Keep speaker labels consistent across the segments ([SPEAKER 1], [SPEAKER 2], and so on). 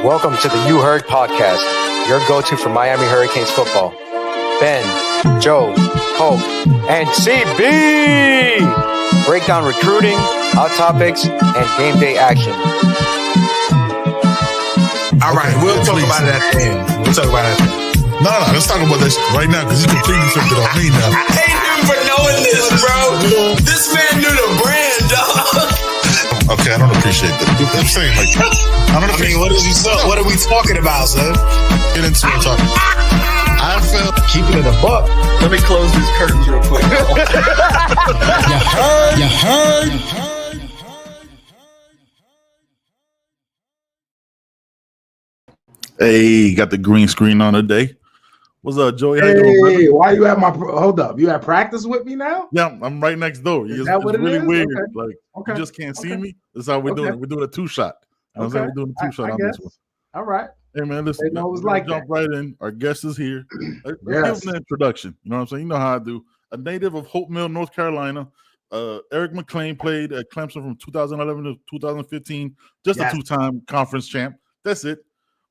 [SPEAKER 1] Welcome to the You Heard podcast, your go-to for Miami Hurricanes football. Ben, Joe, Hope, and CB break down recruiting, hot topics, and game day action.
[SPEAKER 2] All right, we'll talk about it at the end.
[SPEAKER 3] No, let's talk about this right now because you completely flipped it on me now.
[SPEAKER 2] I hate him for knowing this, bro. This man knew the brand, dog.
[SPEAKER 3] Okay, I don't appreciate that. I'm saying, like,
[SPEAKER 2] what are we talking about, son?
[SPEAKER 3] Get into it, talk. I felt
[SPEAKER 2] Keeping it a buck.
[SPEAKER 4] Let me close these curtains real quick.
[SPEAKER 3] You heard. Hey, got the green screen on today. What's up, Joey? How you doing, brother?
[SPEAKER 4] Hey, why you at my hold up? You at practice with me now?
[SPEAKER 3] Yeah, I'm right next door.
[SPEAKER 4] Is that what
[SPEAKER 3] it's really
[SPEAKER 4] is?
[SPEAKER 3] weird.
[SPEAKER 4] Okay.
[SPEAKER 3] Like you just can't see me. That's how we're doing it. We're doing a two-shot. We're doing a two-shot on this one.
[SPEAKER 4] All right.
[SPEAKER 3] Hey man, listen.
[SPEAKER 4] It was like
[SPEAKER 3] jump right in. Our guest is here. Let's
[SPEAKER 4] Yes.
[SPEAKER 3] give him an introduction. You know what I'm saying? You know how I do. A native of Hope Mill, North Carolina. Eric Mac Lain played at Clemson from 2011 to 2015. Just
[SPEAKER 4] Yes.
[SPEAKER 3] a two-time conference champ. That's it.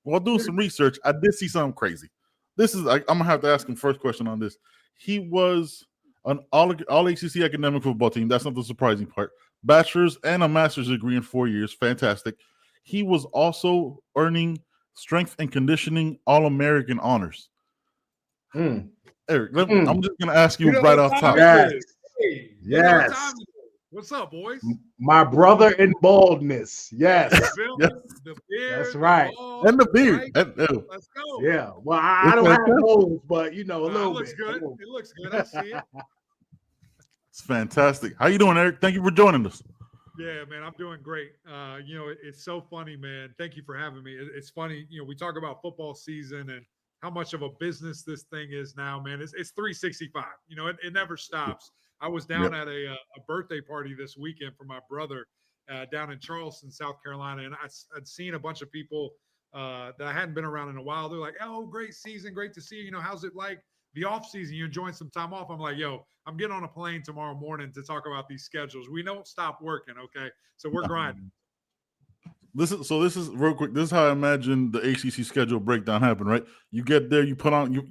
[SPEAKER 3] While doing some research, I did see something crazy. I'm gonna have to ask him first question on this. He was an all ACC academic football team. That's not the surprising part. Bachelor's and a master's degree in 4 years. Fantastic. He was also earning strength and conditioning All-American honors.
[SPEAKER 4] Mm.
[SPEAKER 3] Eric, I'm just gonna ask you right off top.
[SPEAKER 4] Yes.
[SPEAKER 5] Hey,
[SPEAKER 4] Yes.
[SPEAKER 5] What's up, boys?
[SPEAKER 4] My brother in baldness. Yes.
[SPEAKER 3] Yes.
[SPEAKER 5] The beard,
[SPEAKER 4] That's right.
[SPEAKER 3] And the beard.
[SPEAKER 5] right?
[SPEAKER 3] And-
[SPEAKER 5] Let's go.
[SPEAKER 4] Yeah. Well, I don't have moles, but you know, a
[SPEAKER 5] It
[SPEAKER 4] little
[SPEAKER 5] looks
[SPEAKER 4] bit.
[SPEAKER 5] good. It looks good. I see it.
[SPEAKER 3] It's fantastic. How you doing, Eric? Thank you for joining us.
[SPEAKER 5] Yeah, man, I'm doing great. It's so funny, man. Thank you for having me. It's funny, we talk about football season and how much of a business this thing is now, man. It's 365. It never stops. I was down at a birthday party this weekend for my brother down in Charleston, South Carolina, and I'd seen a bunch of people that I hadn't been around in a while. They're like, "Oh, great season, great to see you. How's it like the off season? You enjoying some time off?" I'm like, "Yo, I'm getting on a plane tomorrow morning to talk about these schedules. We don't stop working, okay? So we're grinding."
[SPEAKER 3] This is real quick. This is how I imagine the ACC schedule breakdown happen, right? You get there, you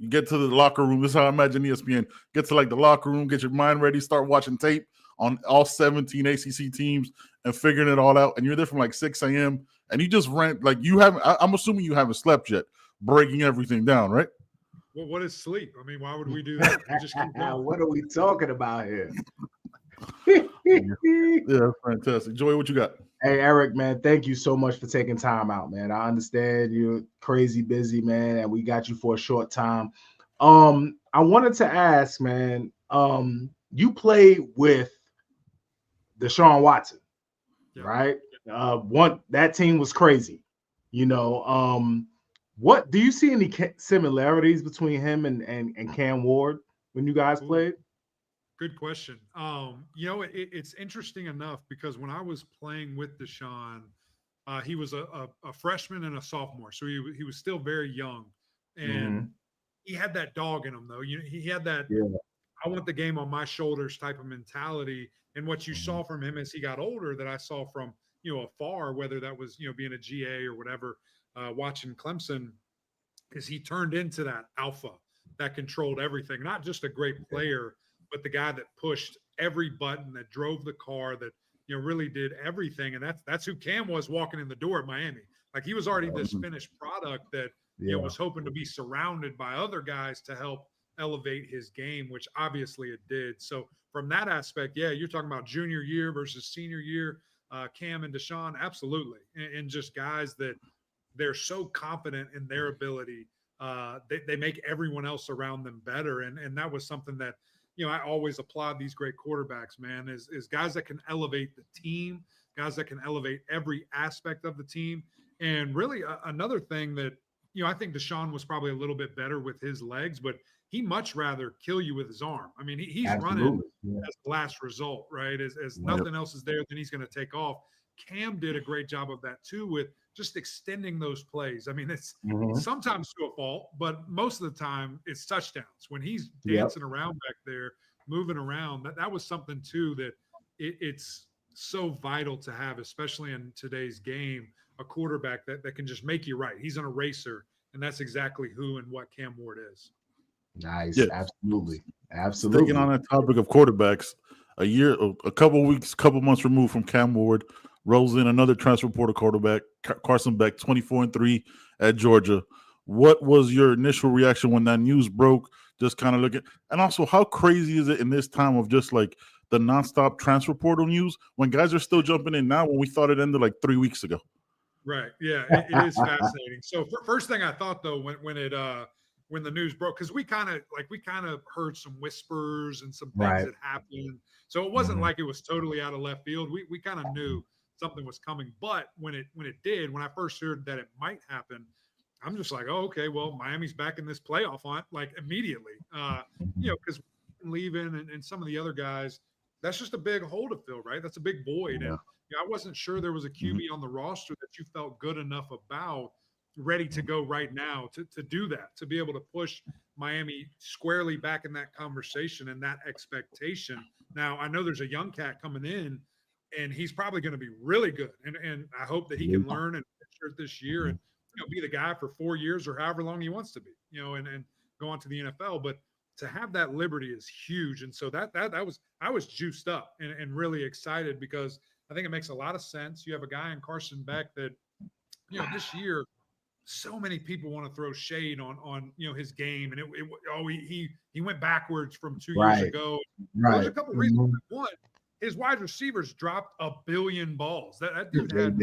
[SPEAKER 3] get to the locker room. This is how I imagine ESPN get to like the locker room, get your mind ready, start watching tape on all 17 ACC teams and figuring it all out. And you're there from like 6 a.m. and you just rent like you haven't. I'm assuming you haven't slept yet, breaking everything down, right?
[SPEAKER 5] Well, what is sleep? I mean, why would we do that? We just keep going.
[SPEAKER 4] What are we talking about here?
[SPEAKER 3] Yeah, fantastic. Joey, what you got?
[SPEAKER 4] Hey, Eric, man, thank you so much for taking time out, man. I understand you're crazy busy, man, and we got you for a short time. I wanted to ask, man, you played with Deshaun Watson, right? That team was crazy. What do you see any similarities between him and Cam Ward when you guys played?
[SPEAKER 5] Good question. It's interesting enough because when I was playing with Deshaun, he was a freshman and a sophomore, so he was still very young, and he had that dog in him, though. He had that I want the game on my shoulders type of mentality. And what you saw from him as he got older, that I saw from afar, whether that was being a GA or whatever, watching Clemson, is he turned into that alpha that controlled everything. Not just a great player, but the guy that pushed every button, that drove the car, that really did everything. And that's who Cam was walking in the door at Miami. Like he was already this finished product that was hoping to be surrounded by other guys to help elevate his game, which obviously it did. So from that aspect, you're talking about junior year versus senior year, Cam and Deshaun, absolutely. And just guys that they're so confident in their ability. They make everyone else around them better. And that was something that, I always applaud these great quarterbacks, man, is guys that can elevate the team, guys that can elevate every aspect of the team. And really another thing that, I think Deshaun was probably a little bit better with his legs, but he much rather kill you with his arm. I mean, he's running as the last result, right? As nothing else is there, then he's going to take off. Cam did a great job of that too, with just extending those plays. I mean, it's sometimes to a fault, but most of the time it's touchdowns. When he's dancing around back there, moving around, that was something too that it's so vital to have, especially in today's game, a quarterback that can just make you right. He's an eraser, and that's exactly who and what Cam Ward is.
[SPEAKER 4] Nice.
[SPEAKER 3] Yeah.
[SPEAKER 4] Absolutely.
[SPEAKER 3] Sticking on that topic of quarterbacks, a couple months removed from Cam Ward, rolls in another transfer portal quarterback, Carson Beck, 24-3 at Georgia. What was your initial reaction when that news broke? Just kind of looking, and also how crazy is it in this time of just like the nonstop transfer portal news when guys are still jumping in now when we thought it ended like 3 weeks ago?
[SPEAKER 5] Right. Yeah, it is fascinating. So first thing I thought though, when the news broke, because we kind of heard some whispers and some things that happened. So it wasn't like it was totally out of left field. We kind of knew something was coming. But when it did, when I first heard that it might happen, I'm just like, oh, okay, well, Miami's back in this playoff hunt like immediately. Because leaving and some of the other guys, that's just a big hole to fill, right? That's a big void. And I wasn't sure there was a QB on the roster that you felt good enough about, ready to go right now to do that, to be able to push Miami squarely back in that conversation and that expectation. Now, I know there's a young cat coming in, and he's probably going to be really good. And I hope that he can learn and finish this year and be the guy for 4 years or however long he wants to be, and go on to the NFL. But to have that liberty is huge. And so I was juiced up and really excited because I think it makes a lot of sense. You have a guy in Carson Beck that, this year, so many people want to throw shade on his game, and he went backwards from 2 years ago. There's a couple of reasons. One, his wide receivers dropped 1 billion balls. That dude had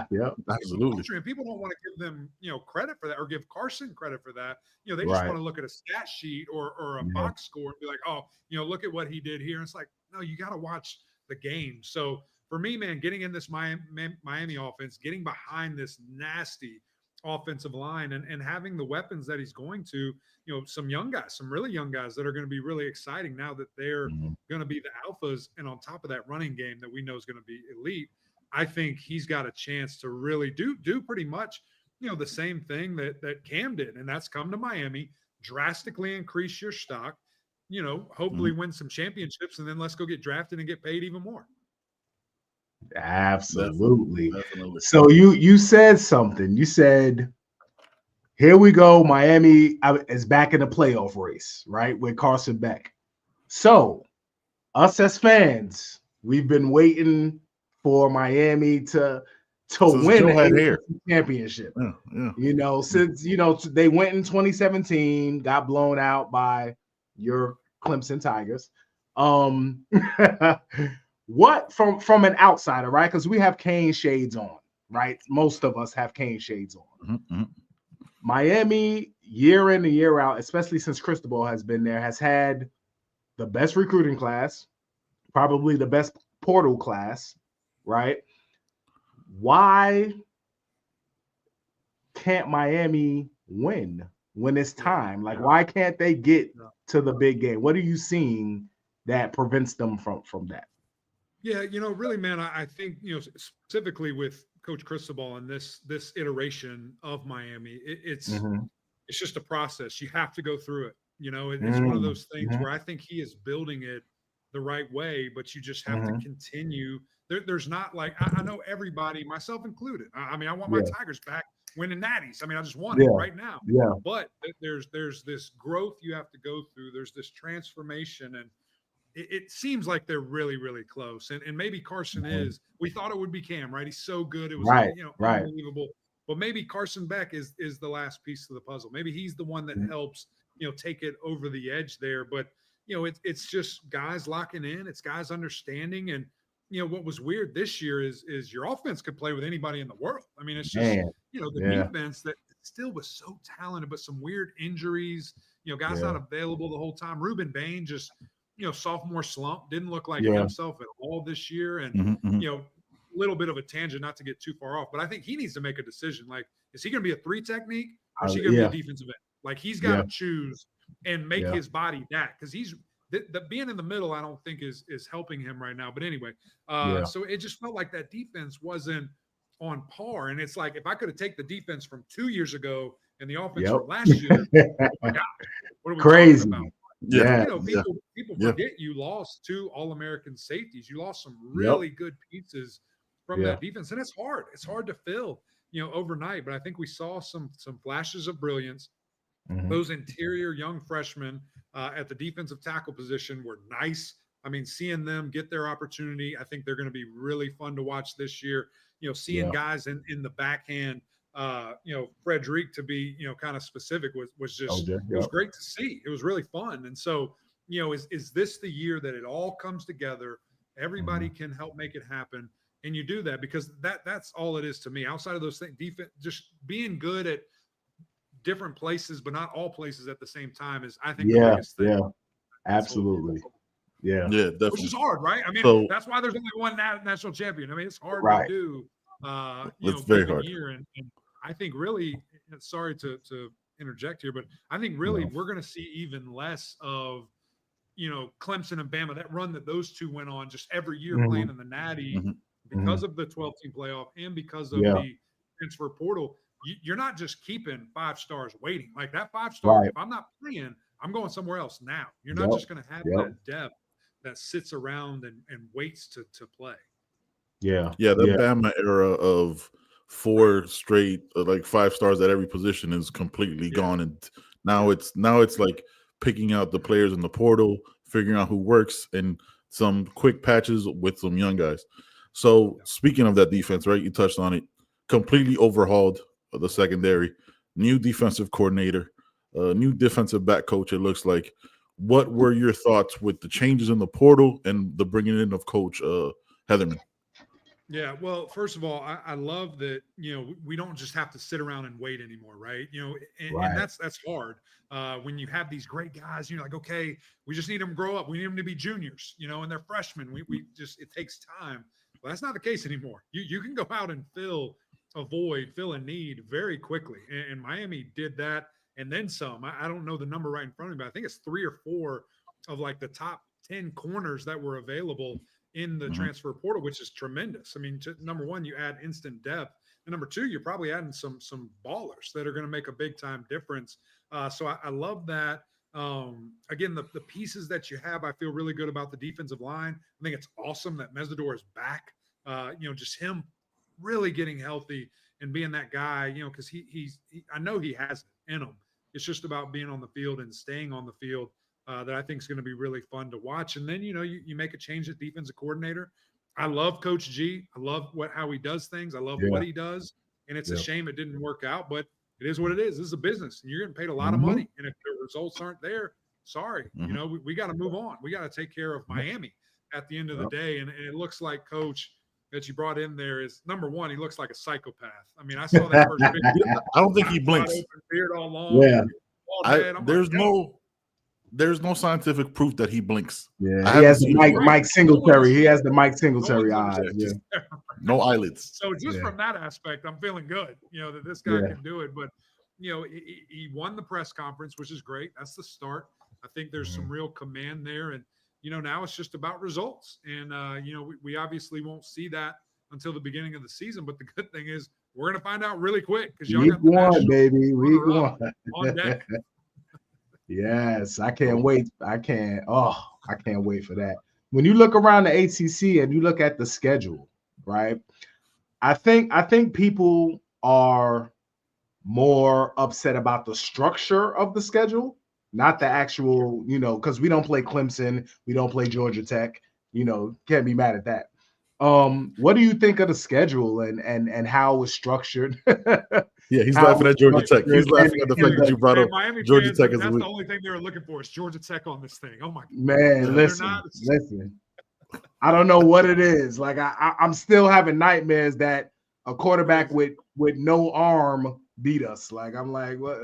[SPEAKER 4] yep,
[SPEAKER 3] absolutely.
[SPEAKER 5] And people don't want to give them credit for that or give Carson credit for that. They just want to look at a stat sheet or a box score and be like, oh, look at what he did here. And it's like, no, you got to watch the game. So for me, man, getting in this Miami offense, getting behind this nasty offensive line and having the weapons that he's going to, some young guys, some really young guys that are going to be really exciting now that they're going to be the alphas. And on top of that running game that we know is going to be elite, I think he's got a chance to really do pretty much, the same thing that Cam did. And that's come to Miami, drastically increase your stock, hopefully win some championships, and then let's go get drafted and get paid even more.
[SPEAKER 4] Absolutely. Definitely. So you said something. You said, here we go. Miami is back in the playoff race, right? With Carson Beck. So us as fans, we've been waiting for Miami to win a championship. Since they went in 2017, got blown out by your Clemson Tigers. What from an outsider, right? Because we have Kane shades on, right? Most of us have Kane shades on. Miami, year in and year out, especially since Cristobal has been there, has had the best recruiting class, probably the best portal class, right? Why can't Miami win when it's time? Like, why can't they get to the big game? What are you seeing that prevents them from that?
[SPEAKER 5] Yeah, really, man, I think, specifically with Coach Cristobal and this iteration of Miami, it's just a process. You have to go through it. It's one of those things where I think he is building it the right way, but you just have to continue. There's not like, I know everybody, myself included. I mean, I want my Tigers back winning natties. I mean, I just want it right now.
[SPEAKER 4] Yeah.
[SPEAKER 5] But there's this growth you have to go through. There's this transformation, and it seems like they're really, really close. And maybe Carson is. We thought it would be Cam, right? He's so good. It was unbelievable. But maybe Carson Beck is the last piece of the puzzle. Maybe he's the one that helps, take it over the edge there. But, it's just guys locking in. It's guys understanding. And, what was weird this year is your offense could play with anybody in the world. I mean, it's just, the defense that still was so talented, but some weird injuries, guys not available the whole time. Ruben Bain just – sophomore slump, didn't look like himself at all this year. And, a little bit of a tangent, not to get too far off, but I think he needs to make a decision. Like, is he going to be a 3 technique or is he going to be a defensive end? Like, he's got to choose and make his body that, because he's the being in the middle, I don't think is helping him right now. But anyway, so it just felt like that defense wasn't on par. And it's like, if I could have taken the defense from 2 years ago and the offense from last year, oh my God, what are we
[SPEAKER 4] crazy
[SPEAKER 5] talking about? People forget you lost 2 All-American safeties. You lost some really good pieces from that defense. And it's hard. It's hard to fill, overnight. But I think we saw some flashes of brilliance. Those interior young freshmen at the defensive tackle position were nice. I mean, seeing them get their opportunity, I think they're going to be really fun to watch this year. Seeing guys in the backhand, Frederick, to be, kind of specific, was just, it was great to see. It was really fun. And so, is this the year that it all comes together? Everybody can help make it happen. And you do that because that's all it is to me. Outside of those things, defense, just being good at different places, but not all places at the same time is, I think, the biggest thing.
[SPEAKER 4] Yeah, absolutely. Yeah,
[SPEAKER 3] definitely.
[SPEAKER 5] Which is hard, right? I mean, that's why there's only one national champion. I mean, it's hard to do.
[SPEAKER 3] It's very hard.
[SPEAKER 5] Year, and I think really, sorry to interject here, but I think really we're going to see even less of, Clemson and Bama, that run that those two went on just every year playing in the Natty because of the 12-team playoff and because of the transfer portal. You're not just keeping 5 stars waiting. Like that 5-star, if I'm not playing, I'm going somewhere else now. You're not just going to have that depth that sits around and waits to play.
[SPEAKER 3] The Bama era of 4 straight like 5 stars at every position is completely gone, and now it's like picking out the players in the portal, figuring out who works, and some quick patches with some young guys. So speaking of that defense, right, you touched on it, completely overhauled the secondary, new defensive coordinator, new defensive back coach, it looks like. What were your thoughts with the changes in the portal and the bringing in of Coach Heatherman?
[SPEAKER 5] Yeah, well, first of all, I love that, we don't just have to sit around and wait anymore, right? And that's hard. When you have these great guys, you're like, okay, we just need them to grow up. We need them to be juniors, and they're freshmen. We just, it takes time. Well, that's not the case anymore. You can go out and fill a need very quickly. And Miami did that and then some. I don't know the number right in front of me, but I think it's 3 or 4 of like the top 10 corners that were available in the transfer portal, which is tremendous. I mean, number one, you add instant depth, and number two, you're probably adding some ballers that are going to make a big time difference. So I love that. Again, the pieces that you have, I feel really good about the defensive line. I think it's awesome that Mesidor is back. Just him really getting healthy and being that guy, because I know he has it in him. It's just about being on the field and staying on the field. That I think is going to be really fun to watch. And then, you make a change at defensive coordinator. I love Coach G. I love how he does things. I love what he does. And it's a shame it didn't work out, but it is what it is. This is a business, and you're getting paid a lot of money. And if the results aren't there, sorry, we got to move on. We got to take care of Miami at the end of the day. And it looks like Coach that you brought in there is, number one, he looks like a psychopath. I mean, I saw that first video.
[SPEAKER 3] I don't think he blinks.
[SPEAKER 5] Beard all long.
[SPEAKER 3] There's no scientific proof that he blinks.
[SPEAKER 4] Yeah, he has the Mike Singletary. He has the Mike Singletary eyes. Yeah.
[SPEAKER 3] No eyelids.
[SPEAKER 5] So just from that aspect, I'm feeling good, that this guy can do it. But, he won the press conference, which is great. That's the start. I think there's some real command there. And, now it's just about results. And, we obviously won't see that until the beginning of the season. But the good thing is we're going to find out really quick because y'all got the
[SPEAKER 4] one, baby. Week 1
[SPEAKER 5] on deck.
[SPEAKER 4] Yes, I can't wait. I can't wait for that. When you look around the ACC and you look at the schedule, right? I think people are more upset about the structure of the schedule, not the actual, because we don't play Clemson, we don't play Georgia Tech, can't be mad at that. What do you think of the schedule and how it was structured?
[SPEAKER 3] Yeah, he's laughing at Georgia Tech. He's laughing at the fact that you brought up
[SPEAKER 5] Miami
[SPEAKER 3] Georgia
[SPEAKER 5] fans,
[SPEAKER 3] Tech as
[SPEAKER 5] that's the only thing they were looking for is Georgia Tech on this thing. Oh my God.
[SPEAKER 4] Man, listen. I don't know what it is. Like I'm still having nightmares that a quarterback with no arm beat us. Like I'm like, what?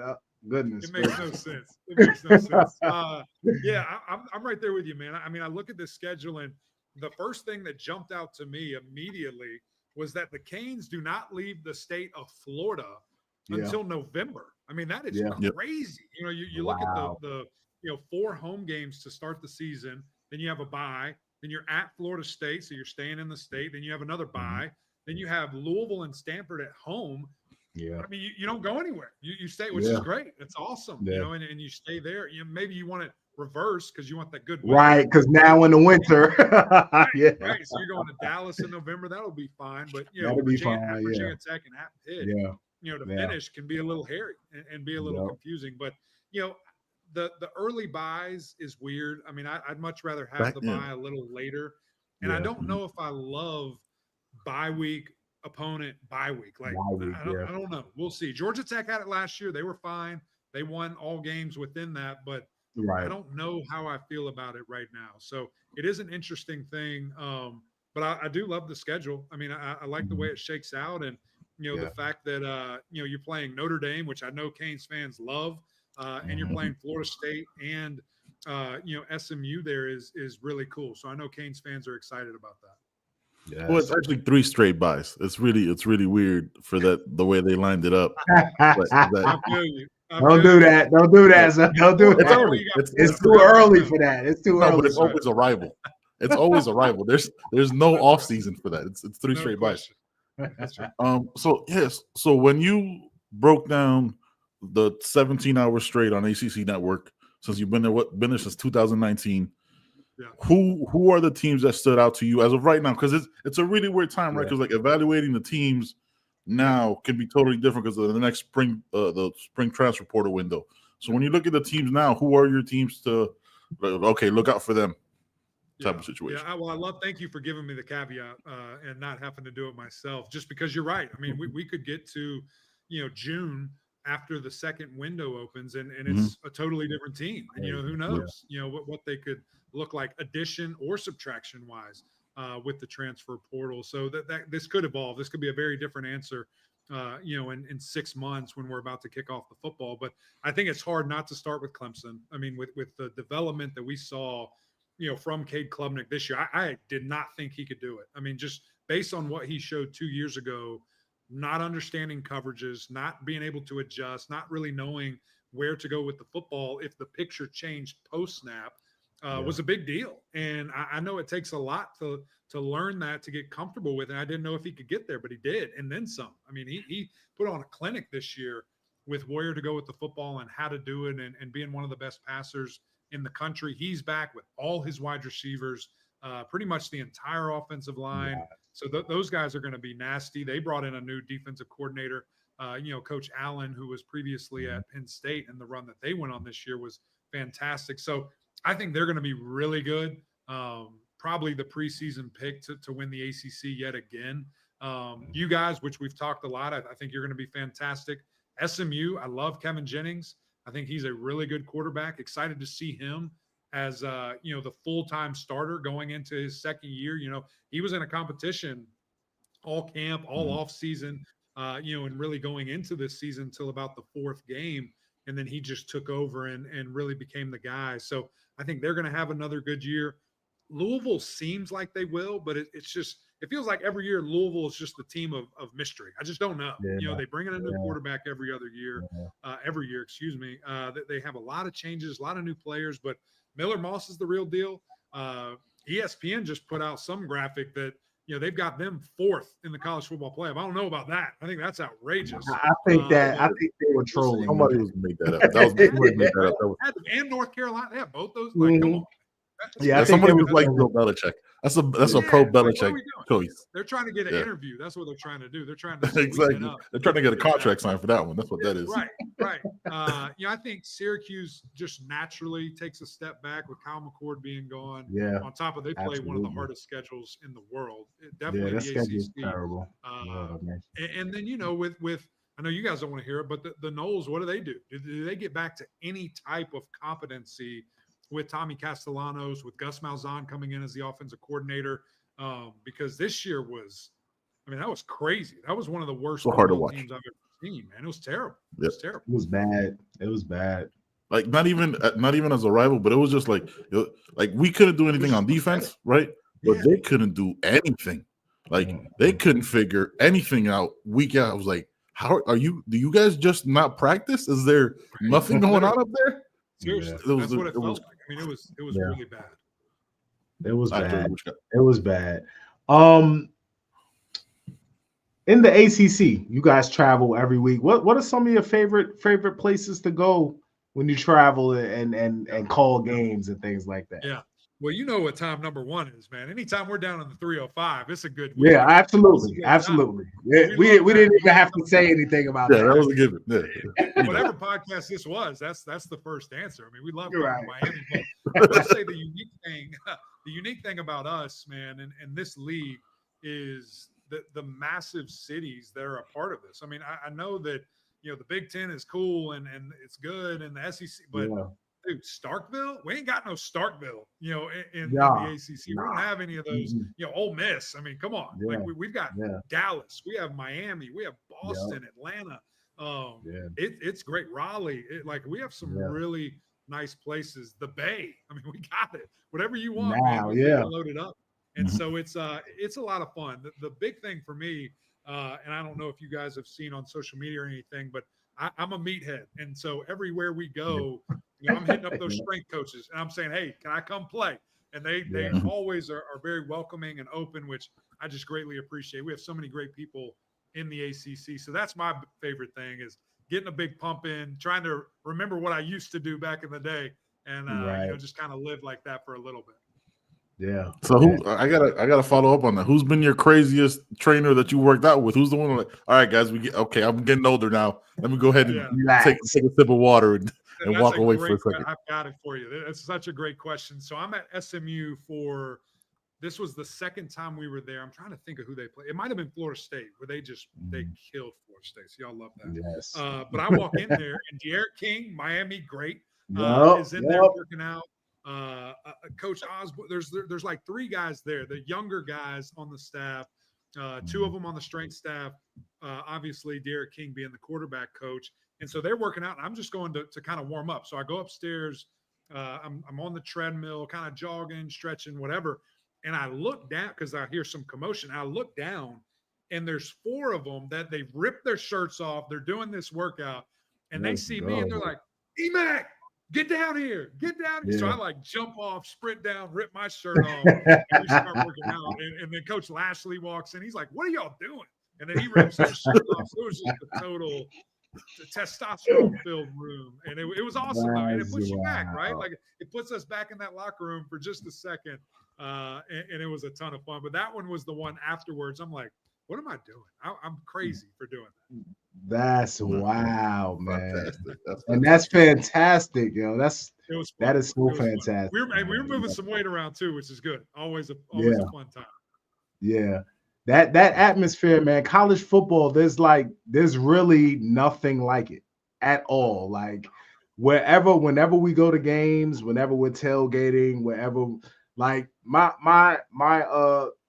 [SPEAKER 4] Goodness.
[SPEAKER 5] It makes no sense. It makes no sense. I'm right there with you, man. I mean, I look at this schedule, and the first thing that jumped out to me immediately was that the Canes do not leave the state of Florida until November. I mean, that is crazy. You look at the 4 home games to start the season, then you have a bye, then you're at Florida State, so you're staying in the state, then you have another bye, then you have Louisville and Stanford at home. Yeah. I mean, you don't go anywhere. You stay, which is great. It's awesome. Yeah. And you stay there. Maybe you want to reverse because you want that good weather.
[SPEAKER 4] Right, because now in the winter, yeah,
[SPEAKER 5] Right. So you're going to Dallas in November. That'll be fine. But
[SPEAKER 4] That'll be fine,
[SPEAKER 5] at
[SPEAKER 4] yeah.
[SPEAKER 5] Virginia Tech and at Pitt,
[SPEAKER 4] yeah,
[SPEAKER 5] the
[SPEAKER 4] yeah.
[SPEAKER 5] finish can be a little hairy and be a little confusing. But the early buys is weird. I mean, I'd much rather have the buy a little later. And I don't know if I love bye week opponent bye week. Like I don't know. We'll see. Georgia Tech had it last year. They were fine. They won all games within that, but I don't know how I feel about it right now. So it is an interesting thing. But I do love the schedule. I mean, I like the way it shakes out, and the fact that you're playing Notre Dame, which I know Canes fans love, and you're playing Florida State and SMU there is really cool. So I know Canes fans are excited about that.
[SPEAKER 3] Yeah. Well, it's actually 3 straight buys. It's really weird for the way they lined it up.
[SPEAKER 5] I feel you.
[SPEAKER 4] Don't do that. Don't do that. So don't do that. It's too early for that. It's too early.
[SPEAKER 3] But it's always a rival. It's always a rival. There's no off season for that. It's 3 straight buys.
[SPEAKER 5] That's right.
[SPEAKER 3] So yes. So when you broke down the 17 hours straight on ACC Network, since you've been there since 2019.
[SPEAKER 5] Yeah.
[SPEAKER 3] Who are the teams that stood out to you as of right now? Because it's a really weird time, right? Because like evaluating the teams now can be totally different because of the next spring, the spring transfer portal window. So when you look at the teams now, who are your teams to look out for them? Type of situation.
[SPEAKER 5] Yeah, thank you for giving me the caveat and not having to do it myself. Just because you're right. I mean, we could get to June after the second window opens and it's a totally different team. And who knows? What they could look like addition or subtraction wise with the transfer portal. So that this could evolve. This could be a very different answer in 6 months when we're about to kick off the football. But I think it's hard not to start with Clemson. I mean, with the development that we saw from Cade Klubnik this year, I did not think he could do it. I mean, just based on what he showed 2 years ago, not understanding coverages, not being able to adjust, not really knowing where to go with the football if the picture changed post-snap was a big deal. And I know it takes a lot to learn that, to get comfortable with it. I didn't know if he could get there, but he did, and then some. I mean, he put on a clinic this year with where to go with the football and how to do it and being one of the best passers in the country. He's back with all his wide receivers, pretty much the entire offensive line. So those guys are going to be nasty. They brought in a new defensive coordinator, Coach Allen, who was previously at Penn State, and the run that they went on this year was fantastic. So I think they're going to be really good. Probably the preseason pick to win the ACC yet again. You guys, which we've talked a lot, I think you're going to be fantastic. SMU, I love Kevin Jennings. I think he's a really good quarterback. Excited to see him as the full-time starter going into his second year. He was in a competition all camp, all off season, and really going into this season until about the 4th game. And then he just took over and really became the guy. So I think they're going to have another good year. Louisville seems like they will, but it feels like every year Louisville is just the team of mystery. I just don't know. They bring in a new quarterback every year. They have a lot of changes, a lot of new players, but Miller Moss is the real deal. ESPN just put out some graphic that they've got them 4th in the college football playoff. I don't know about that. I think that's outrageous.
[SPEAKER 4] I think they were trolling.
[SPEAKER 3] Somebody was made that up. That was made that up.
[SPEAKER 5] And North Carolina, they have both those. Like, come on.
[SPEAKER 4] Yeah,
[SPEAKER 3] somebody was like Bill Belichick. That's a pro Belichick choice.
[SPEAKER 5] They're trying to get an interview. That's what they're trying to do. They're trying to
[SPEAKER 3] exactly. They're trying to get a contract signed for that one. That's what that is.
[SPEAKER 5] Right. I think Syracuse just naturally takes a step back with Kyle McCord being gone.
[SPEAKER 4] Yeah.
[SPEAKER 5] On top of they play one of the hardest schedules in the world. Definitely
[SPEAKER 4] that
[SPEAKER 5] the
[SPEAKER 4] schedule's
[SPEAKER 5] ACC.
[SPEAKER 4] Terrible.
[SPEAKER 5] And then with I know you guys don't want to hear it, but the Noles, what do? Do they get back to any type of competency with Tommy Castellanos, with Gus Malzahn coming in as the offensive coordinator? Because this year that was crazy. That was one of the worst
[SPEAKER 3] so hard to watch
[SPEAKER 5] teams I've ever seen, man. It was terrible.
[SPEAKER 3] Yep.
[SPEAKER 5] It was terrible.
[SPEAKER 4] It was bad.
[SPEAKER 3] Like not even as a rival, but it was just like we couldn't do anything on defense, right? But they couldn't do anything. Like they couldn't figure anything out week out. I was like, how are you? Do you guys just not practice? Is there nothing going on up there?
[SPEAKER 5] Seriously, that's what it felt like. I mean, it was really bad.
[SPEAKER 4] It was bad. It was bad. In the ACC, you guys travel every week. What are some of your favorite places to go when you travel and call games and things like that.
[SPEAKER 5] Yeah. Well, you know what time number one is, man. Anytime we're down in the 305, it's a good week.
[SPEAKER 4] Yeah, absolutely. Absolutely. Yeah, we didn't even have to say anything about that.
[SPEAKER 3] Yeah, that was a given. Yeah.
[SPEAKER 5] Whatever podcast this was, that's the first answer. I mean, we love
[SPEAKER 4] Right.
[SPEAKER 5] Miami. But I will say the unique thing about us, man, and this league is the massive cities that are a part of this. I mean, I know that, you know, the Big Ten is cool and it's good, and the SEC, but dude, Starkville, we ain't got no Starkville, you know, in the ACC. We don't have any of those, you know, Ole Miss. I mean, come on. Like we've got Dallas, we have Miami, we have Boston, Atlanta. It's great. Raleigh, we have some really nice places. The Bay, I mean, we got it. Whatever you want, man, we load it up. And so it's a lot of fun. The big thing for me, and I don't know if you guys have seen on social media or anything, but I'm a meathead. And so everywhere we go, you know, I'm hitting up those strength coaches and I'm saying, hey, can I come play? And they always are very welcoming and open, which I just greatly appreciate. We have so many great people in the ACC. So that's my favorite thing, is getting a big pump in, trying to remember what I used to do back in the day, and you know, just kind of live like that for a little bit.
[SPEAKER 4] Yeah.
[SPEAKER 3] So I gotta follow up on that. Who's been your craziest trainer that you worked out with? Who's the one like, all right, guys, I'm getting older now. Let me go ahead and take a sip of water and walk away for a second.
[SPEAKER 5] I've got it for you. It's such a great question. So I'm at SMU this was the second time we were there. I'm trying to think of who they played. It might have been Florida State, where they killed Florida State. So y'all love that.
[SPEAKER 4] Yes.
[SPEAKER 5] But I walk in there and Eric King, Miami, great, is in there working out. Coach Osborne, there's like three guys there, the younger guys on the staff, two of them on the strength staff, obviously Derek King being the quarterback coach. And so they're working out, and I'm just going to kind of warm up. So I go upstairs, I'm on the treadmill, kind of jogging, stretching, whatever. And I look down because I hear some commotion. I look down, and there's four of them that they've ripped their shirts off. They're doing this workout, and they see me, and they're like, "E-Mac, get down here, get down here." So I like jump off, sprint down, rip my shirt off, and we start working out. And then Coach Lashley walks in. He's like, "What are y'all doing?" And then he rips his shirt off. So it was just a total testosterone-filled room. And it was awesome, though. And it puts you back, right? Like, it puts us back in that locker room for just a second. And it was a ton of fun. But that one was the one afterwards. I'm like, what am I doing? I'm crazy for doing that.
[SPEAKER 4] That's wow, man. And that's fantastic, yo. That is so fantastic.
[SPEAKER 5] We were moving some weight around too, which is good. Always a fun time.
[SPEAKER 4] Yeah. That atmosphere, man. College football, there's really nothing like it at all. Like whenever we go to games, whenever we're tailgating, wherever, like my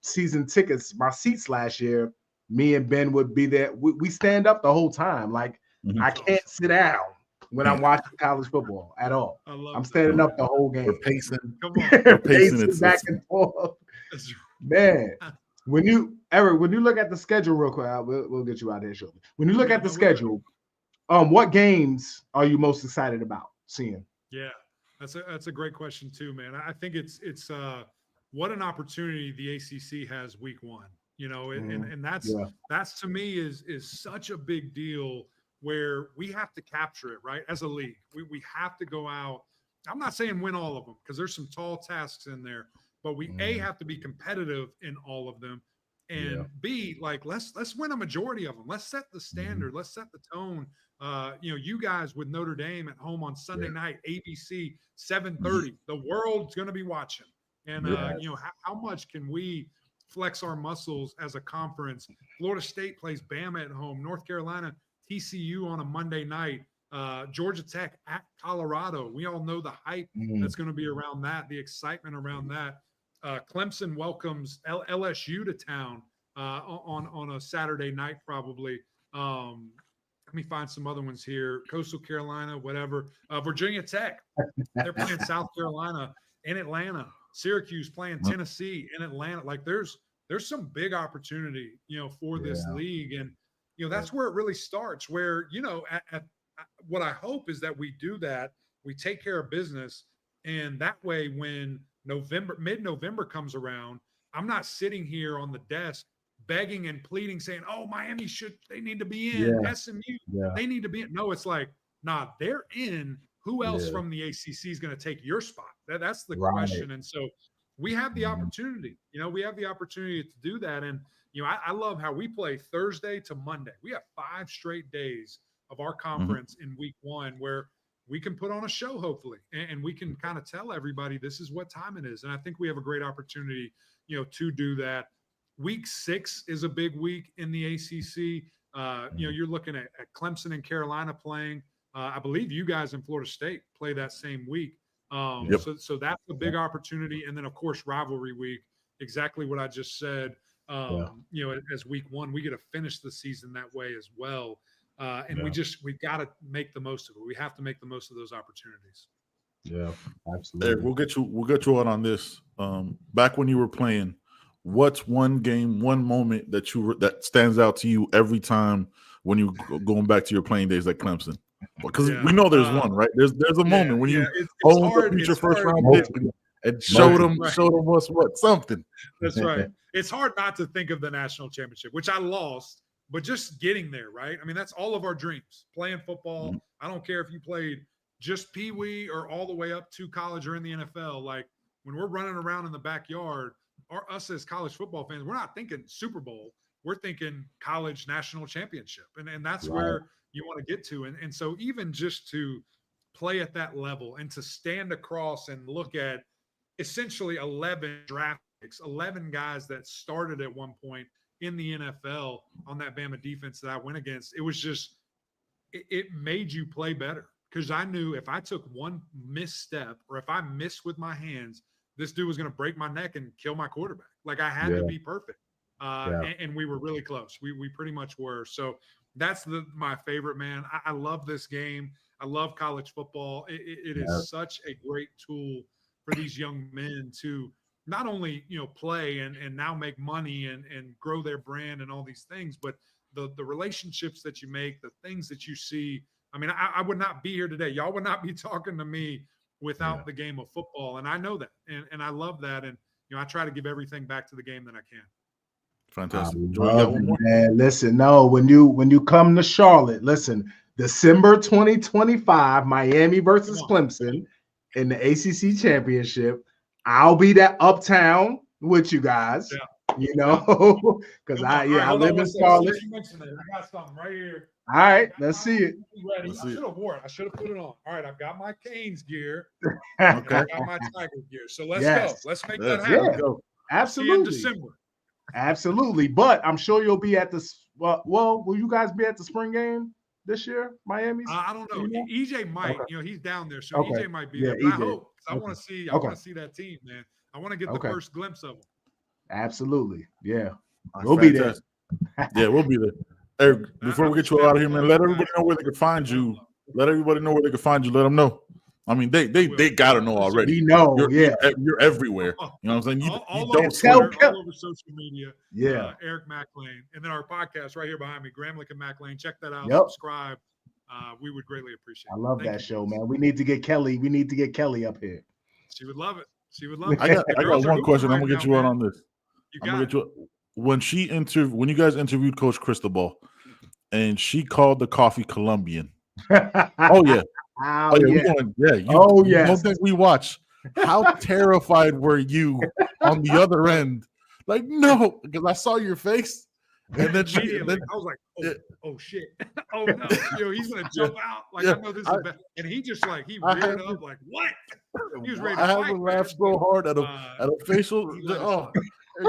[SPEAKER 4] season tickets, my seats last year, me and Ben would be there. We stand up the whole time. Like I can't sit down when I'm watching college football at all. I'm standing up the whole game.
[SPEAKER 3] We're pacing.
[SPEAKER 5] Come on.
[SPEAKER 3] We're pacing
[SPEAKER 4] back and forth. Man, Eric, when you look at the schedule real quick, we'll get you out here shortly. When you look at the schedule, what games are you most excited about seeing?
[SPEAKER 5] Yeah, that's a great question too, man. I think it's what an opportunity the ACC has week one. You know, and that's to me is such a big deal, where we have to capture it, right? As a league, we have to go out. I'm not saying win all of them, because there's some tall tasks in there, but we have to be competitive in all of them, and B, like let's win a majority of them. Let's set the standard. Let's set the tone. You know, you guys with Notre Dame at home on Sunday night, ABC 7:30. The world's going to be watching, and you know, how much can we flex our muscles as a conference? Florida State plays Bama at home. North Carolina, TCU on a Monday night. Georgia Tech at Colorado. We all know the hype that's going to be around that, the excitement around that. Clemson welcomes LSU to town on a Saturday night, probably. Let me find some other ones here. Coastal Carolina, whatever. Virginia Tech, they're playing South Carolina in Atlanta. Syracuse playing Tennessee in Atlanta. Like there's some big opportunity, you know, for this league. And, you know, that's where it really starts, where, you know, at what I hope is that we do that, we take care of business. And that way, when mid-November comes around, I'm not sitting here on the desk begging and pleading, saying, oh, Miami they need to be in, SMU, they need to be in. No, it's like, nah, they're in. who else from the ACC is going to take your spot? That's the question. And so we have the opportunity. We have the opportunity to do that. And I love how we play Thursday to Monday. We have 5 straight days of our conference in week 1 where we can put on a show, hopefully, and we can kind of tell everybody this is what time it is. And I think we have a great opportunity, to do that. Week 6 is a big week in the ACC. You're looking at Clemson and Carolina playing. I believe you guys in Florida State play that same week. So that's a big opportunity. And then, of course, rivalry week, exactly what I just said. As week 1, we get to finish the season that way as well. We've got to make the most of it. We have to make the most of those opportunities.
[SPEAKER 4] Yeah, absolutely.
[SPEAKER 3] Eric, we'll get you out on this. Back when you were playing, what's one game, one moment that stands out to you every time when you going back to your playing days at Clemson? Because we know there's one, right? There's a moment when you beat your first round pick and showed them what's something.
[SPEAKER 5] That's right. It's hard not to think of the national championship, which I lost. But just getting there, right? I mean, that's all of our dreams. Playing football. I don't care if you played just Pee Wee or all the way up to college or in the NFL. Like when we're running around in the backyard, us as college football fans, we're not thinking Super Bowl. We're thinking college national championship. And that's where you want to get to. And so even just to play at that level and to stand across and look at essentially 11 draft picks, 11 guys that started at one point in the NFL on that Bama defense that I went against, it was just, it made you play better. Because I knew if I took one misstep or if I missed with my hands, this dude was going to break my neck and kill my quarterback. Like I had to be perfect. And we were really close. We pretty much were. So that's my favorite, man. I love this game. I love college football. It is such a great tool for these young men to not only, play and now make money and grow their brand and all these things, but the relationships that you make, the things that you see. I mean, I would not be here today. Y'all would not be talking to me without the game of football. And I know that. And I love that. And, I try to give everything back to the game that I can.
[SPEAKER 3] Fantastic.
[SPEAKER 4] Man, listen, when you come to Charlotte, listen, December 2025, Miami versus Clemson in the ACC championship. I'll be that uptown with you guys, because I live in Charlotte.
[SPEAKER 5] I got something right here.
[SPEAKER 4] All right, let's see it.
[SPEAKER 5] I should have worn it. I should have put it on. All right, I've got my Canes gear.
[SPEAKER 3] Okay.
[SPEAKER 5] I got my Tiger gear. So let's go. Let's make that happen.
[SPEAKER 4] Yeah, absolutely.
[SPEAKER 5] See you in December.
[SPEAKER 4] Absolutely. But I'm sure you'll be at this. Well, will you guys be at the spring game this year, Miami?
[SPEAKER 5] I don't know. EJ might. He's down there, so EJ might be there.
[SPEAKER 4] Yeah,
[SPEAKER 5] but I hope. I want to see. I want to see that team, man. I want to get the first glimpse of them.
[SPEAKER 4] Absolutely. Yeah, we'll be there.
[SPEAKER 3] We'll be there. Eric, before we get you out of here, man, let everybody know where they can find you. Let everybody know where they can find you. Let them know. I mean, they gotta know already.
[SPEAKER 4] We know.
[SPEAKER 3] You're everywhere. You know what I'm saying? You don't
[SPEAKER 5] all over social media.
[SPEAKER 4] Yeah.
[SPEAKER 5] Eric Mac Lain, and then our podcast right here behind me, Gramlich and Mac Lain. Check that out.
[SPEAKER 4] Yep.
[SPEAKER 5] Subscribe. We would greatly appreciate it.
[SPEAKER 4] I love that show, man. We need to get Kelly. We need to get Kelly up here.
[SPEAKER 5] She would love it. She would love it.
[SPEAKER 3] I got one question. I'm gonna get you out on this. When you guys interviewed Coach Cristobal, and she called the coffee Colombian. Oh yeah. You don't think we watch? How terrified were you on the other end? Like, no, because I saw your face, and then
[SPEAKER 5] I was like, oh shit, oh no, he's gonna jump out. Like I know this is bad, and he just he reared up like what? He was ready to
[SPEAKER 3] I
[SPEAKER 5] fight.
[SPEAKER 3] haven't laughed so hard at a facial.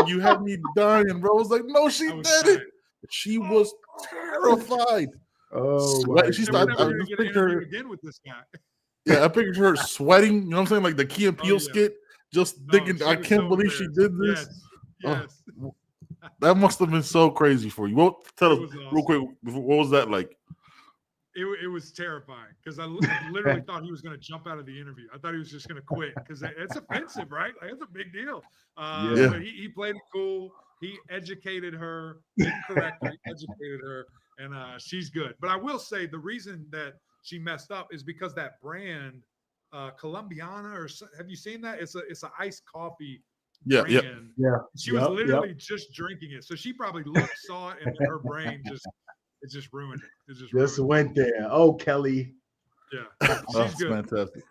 [SPEAKER 3] You had me dying, bro. I was like, no, she did it. She was terrified.
[SPEAKER 4] Oh,
[SPEAKER 3] she started. I just picture her
[SPEAKER 5] again with this guy.
[SPEAKER 3] Yeah, I pictured her sweating. You know what I'm saying? Like the Key and Peele skit. Just thinking, I can't believe she did this.
[SPEAKER 5] Yes.
[SPEAKER 3] That must have been so crazy for you. Well, tell us real quick. What was that like?
[SPEAKER 5] It was terrifying because I literally thought he was going to jump out of the interview. I thought he was just going to quit because it's offensive, right? Like it's a big deal. But he played it cool. He educated her incorrectly, educated her, and she's good. But I will say the reason that she messed up is because that brand, Colombiana, or have you seen that? It's an iced coffee.
[SPEAKER 3] Yeah.
[SPEAKER 5] She was literally just drinking it, so she probably saw it, and her brain just ruined it. It just
[SPEAKER 4] went there. Oh, Kelly.
[SPEAKER 5] Yeah,
[SPEAKER 3] That's fantastic.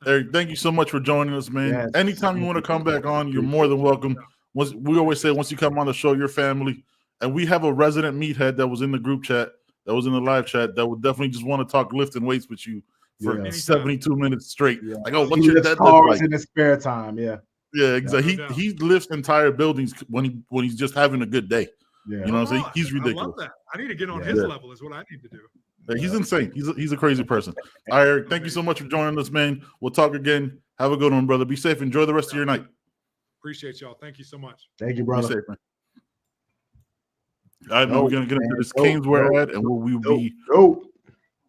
[SPEAKER 3] Eric, thank you so much for joining us, man.
[SPEAKER 4] Yes.
[SPEAKER 3] Anytime you want to come back on, you're more than welcome. We always say once you come on the show, your family. And we have a resident meathead that was in the group chat, that was in the live chat, that would definitely just want to talk lifting weights with you for 72 minutes straight.
[SPEAKER 4] Yeah.
[SPEAKER 3] Like, oh, what's
[SPEAKER 4] He
[SPEAKER 3] your
[SPEAKER 4] lifts
[SPEAKER 3] dad
[SPEAKER 4] cars
[SPEAKER 3] like?
[SPEAKER 4] in his spare time? Yeah.
[SPEAKER 3] Yeah, exactly.
[SPEAKER 5] No doubt.
[SPEAKER 3] He lifts entire buildings when he's just having a good day.
[SPEAKER 4] Yeah.
[SPEAKER 3] You know what I'm saying? He's
[SPEAKER 5] I
[SPEAKER 3] ridiculous.
[SPEAKER 5] love that. I need to get on his level is what I need to do.
[SPEAKER 3] He's insane. He's a crazy person. All right, Eric, thank you so much for joining us, man. We'll talk again. Have a good one, brother. Be safe. Enjoy the rest of your night.
[SPEAKER 5] Appreciate y'all. Thank you so much.
[SPEAKER 4] Thank you,
[SPEAKER 3] Be
[SPEAKER 4] brother.
[SPEAKER 3] safe, man. All right, now we're going to get into this Caneswear ad, and we'll be